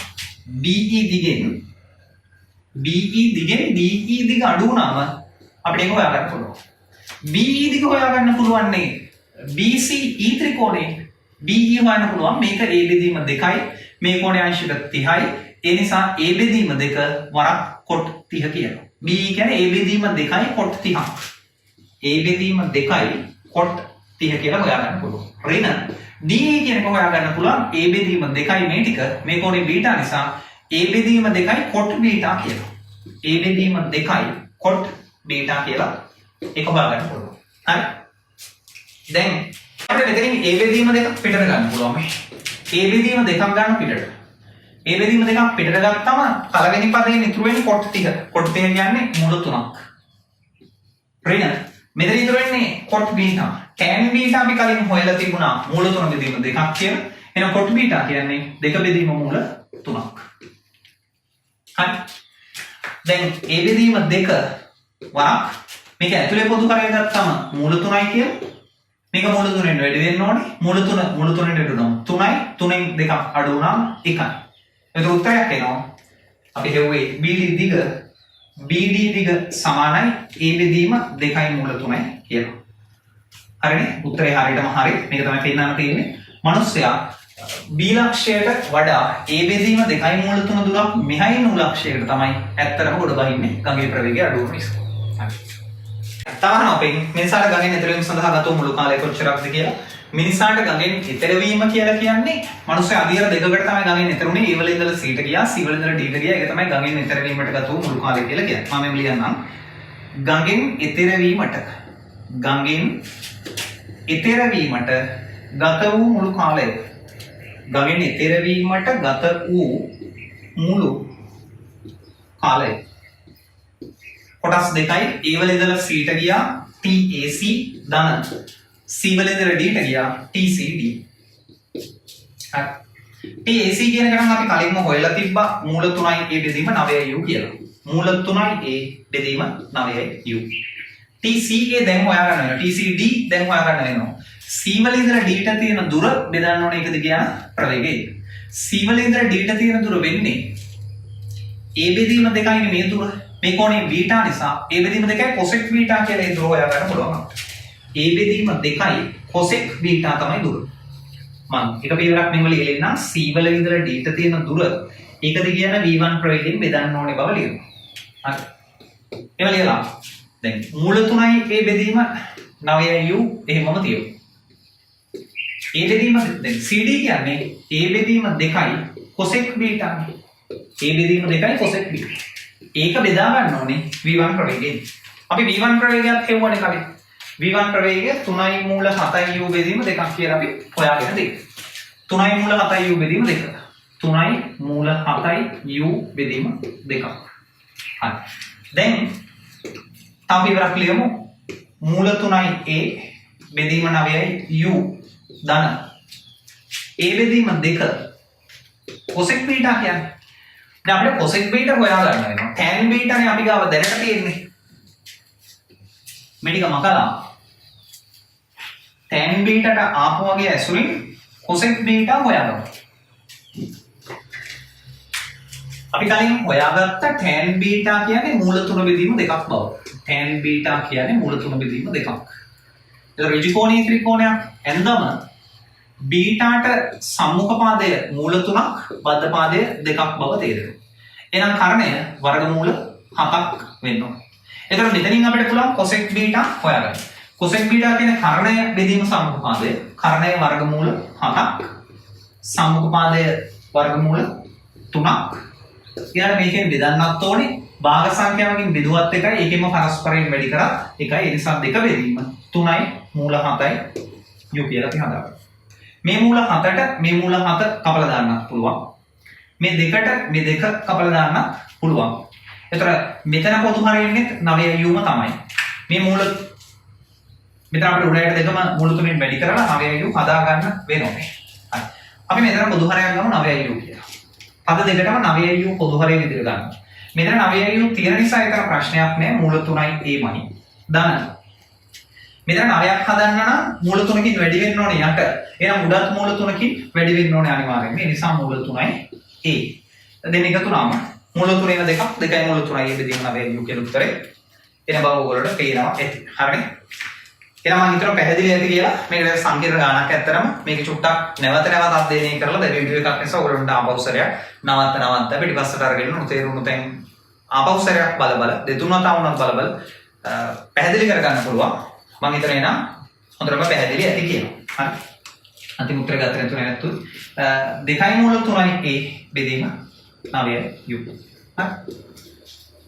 BE දිගෙන් DE දිග අඩු වුණාම අපිට ඒක හොයාගන්න පුළුවන්. BE දිග හොයාගන්න පුළුවන් නේ BCE ත්‍රිකෝණේ. BE හොයන්න පුළුවන් මේක A බෙදීම 2යි මේ කෝණයේ අංශක 30යි. ඒ නිසා A බෙදීම 2 වරක් කොට් 30 කියනවා. BE කියන්නේ A බෙදීම 2යි කොට් 30ක්. A බෙදීම 2යි කොට් 30 කියලා හොයාගන්න පුළුවන්. ඍණ DE කියන එක හොයාගන්න පුළුවන් A බෙදීම 2යි මේ ටික මේ කෝණේ බීටා නිසා A බෙදීම 2යි කොට් බීටා කියනවා. A බෙදීම 2යි කොට් බීටා කියලා ඒක හොයාගන්න පුළුවන්. හරි. දැන් අපිට මෙතනින් A බෙදීම 2ක් පිටට ගන්න පුළුවන් මේ. A බෙදීම 2ක් ගන්න පිටට. A බෙදීම 2ක් පිටට ගත්තම පළවෙනි පදයෙන් ඉතුරු වෙන්නේ කොට් 30. කොට් 30 කියන්නේ මූල 3ක්. ඍණ මෙතන ඉතුරු වෙන්නේ කොට් බීටා. tan බීටා අපි කලින් හොයලා තිබුණා මූල 3 බෙදීම 2ක් කියලා. එහෙනම් කොට් බීටා කියන්නේ 2 බෙදීම මූල 3ක්. හරි. දැන් ඒ බෙදීම දෙක වරක් මේක ඇතුලේ පොදු කරගෙන ගත්තම මූල 3යි කියලා. මේක මූල 3ෙන් වැඩි වෙන්න ඕනේ. මූල 3 මූල 3ෙන් වැඩි වුණොත් 3යි 3ෙන් දෙකක් අඩු වුණාම 1යි. ඒක උත්තරයක් එනවා. අපි හෙව්වේ BD දිග සමානයි ඒ බෙදීම 2යි මූල 3යි කියලා. හරිනේ? උත්තරේ හරියටම හරි. මේක තමයි පෙන්නන්න තියෙන්නේ. මිනිස්සයා B ලක්ෂයට වඩා ඒ බෙදීම 2යි මූල 3 දුරක් මෙහායි නු ලක්ෂයකට තමයි ඇත්තටම ගොඩ බහින්නේ ගඟේ ප්‍රවේගය අඩු වෙන නිසා. හරි. තවන අපෙන් මිනිසාට ගඟෙන් එතර වීම සඳහා ගත මුළු කාලය කොච්චරක්ද කියලා. මිනිසාට ගඟෙන් එතර වීම කියලා කියන්නේ මිනිස්සු අදියර දෙකකට තමයි ගඟෙන් එතර උනේ. ඒ වල ඉඳලා C ට ගියා, C වල ඉඳලා D ට ගියා. ඒක තමයි ගඟෙන් එතර වීමට ගත වූ මුළු කාලය කියලා කියන්නේ. මම මේ ලියන්නම්. ගඟෙන් එතර වීමට ගත වූ මුළු කාලය. ගඟෙන් එතර වීමට ගත වූ මුළු කාලය. කොටස් දෙකයි. A වල ඉඳලා C ට ගියා TAC ධන, C වල ඉඳලා D ට ගියා TCD. හරි. TAC කියන එක නම් අපි කලින්ම හොයලා තිබ්බා මූල 3යි A බෙදීම 9යි U කියලා. මූල 3යි A බෙදීම 9යි U. TCA දැන් හොයාගන්න වෙනවා. TCD දැන් හොයාගන්න වෙනවා. C වල ඉඳලා D ට තියෙන දුර බෙදන්න ඕනේ ඒකද කියන ප්‍රවේගය. C වල ඉඳලා D ට තියෙන දුර වෙන්නේ A බෙදීම 2යි මේ දුර. මේ කෝණේ බීටා නිසා A බෙදීම 2යි cosec බීටා කියලා ඒ දුර හොයාගන්න පුළුවන්. A බෙදීම 2යි cosec බීටා තමයි දුර. මම එක පියවරක් මෙහෙම ලියලා C වල ඉඳලා D ට තියෙන දුර ඒකද කියන V1 ප්‍රවේගයෙන් බෙදන්න ඕනේ බව ලියනවා. හරි. එහෙම ලියලා දැන් මූල 3යි A බෙදීම 9යි U එහෙමම තියෙනවා. A බෙදීම දැන් CD කියන්නේ A බෙදීම 2යි cosec බීටා. A බෙදීම 2යි cosec බීටා. ඒක බෙදා ගන්න ඕනේ V1 ප්‍රවේගයෙන්. අපි V1 ප්‍රවේගයත් හෙව්වනේ කලින්. V1 ප්‍රවේගය 3යි මූල 7යි U බෙදීම 2ක් කියලා අපි හොයාගෙන තියෙනවා. 3යි මූල 7යි U බෙදීම 2. 3යි මූල 7යි U බෙදීම 2ක්. හරි. දැන් තව ඉවරක් ලියමු. මූල 3යි A බෙදීම 9යි U ධන. A බෙදීම 2 cosec බීටා කියන්නේ. දැන් අපිට cosec බීටා හොයා ගන්න වෙනවා. tan බීටානේ අපි ගාව දැනට තියෙන්නේ. මේ ටික මකලා tan බීටාට ආපු වගේ ඇසුරින් cosec බීටා හොයාගමු. අපි කලින් හොයාගත්ත tan බීටා කියන්නේ මූල 3 බෙදීම 2ක් බව. tan බීටා කියන්නේ මූල 3 බෙදීම 2ක්. ඒක ඍජු කෝණීය ත්‍රිකෝණයක්. එන්දම බීටාට සම්මුඛ පාදය මූල 3ක්, බද්ධ පාදය 2ක් බව තේරෙනවා. එහෙනම් කර්ණය වර්ගමූල 7ක් වෙන්න ඕනේ. එතකොට මෙතනින් අපිට පුළුවන් cosec බීටා හොයාගන්න. cosec බීටා කියන්නේ කර්ණය බෙදීම සම්මුඛ පාදය. කර්ණය වර්ගමූල 7ක්. සම්මුඛ පාදය වර්ගමූල 3ක්. ඊළඟ මේකෙන් බෙදන්නත් ඕනේ. භාග සංඛ්‍යාවකින් බෙදුවත් එකයි ඒකෙම පරස්පරයෙන් වැඩි කරත් එකයි. ඒ නිසා 2 බෙදීම 3යි මූල 7යි U කියලා අපි හදාගන්නවා. මේ මූල 7ට මේ මූල 7 කපලා දාන්නත් පුළුවන්. මේ දෙකට මේ දෙක කපලා දාන්නත් පුළුවන්. ඒතර මෙතන පොදු හරියන්නේ 9 U ම තමයි. මේ මූල මෙතන අපිට උඩයට දෙකම මූල 3ෙන් වැඩි කරලා 9 U හදා ගන්න වෙනවා. හරි. අපි මෙතන පොදු හරයක් ගමු 9 U කියලා. පද දෙකටම 9 U පොදු හරය විදිහට ගන්න. මෙතන 9 U තියෙන නිසා ඒතර ප්‍රශ්නයක් නෑ. මූල 3යි A මනි. ධන මෙතන 9ක් හදන්න නම් මූල 3කින් වැඩි වෙන්න ඕනේ යට. එහෙනම් උඩත් මූල 3කින් වැඩි වෙන්න ඕනේ අනිවාර්යෙන්. ඒ නිසා මූල 3යි A. දෙන්න එකතු වුණාම මූල 3 2ක් 2යි මූල 3යි බෙදීම 9 U කියලා උත්තරේ එන බව ඔයගොල්ලන්ට පේනවා ඇති. හරිනේ? එහෙනම් මම හිතනවා පැහැදිලි ඇති කියලා. මේක දැන් සංකීර්ණ ගානක් ඇත්තරම මේක චුට්ටක් නැවත අධ්‍යයනය කරලා දැන් වීඩියෝ එකක් නිසා ඔයගොල්ලන්ට ආපෞසරයක් නවත්ත පිටිපස්සට අරගෙන උතේරුණු තැන් ආපෞසරයක් බල දෙතුන් වතාවුණත් බල පැහැදිලි කරගන්න පුළුවන්. මම හිතන එන හොඳටම පැහැදිලි ඇති කියනවා. හරි. අන්තිම උත්තර ගත්තේ නැතු 2යි මූල 3යි A බෙදීම 9යි U. හරි.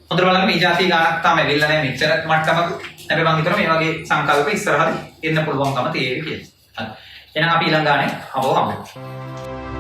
හොඳට බලන්න මේ જાති ගානක් තමයි වෙල්ල නැහැ මෙච්චර මට්ටමක. හැබැයි මම හිතනවා මේ වගේ සංකල්ප ඉස්සරහදී එන්න පුළුවන්කම තියෙවි කියලා. හරි. එහෙනම් අපි ඊළඟ ගානේ හම්බෙමු.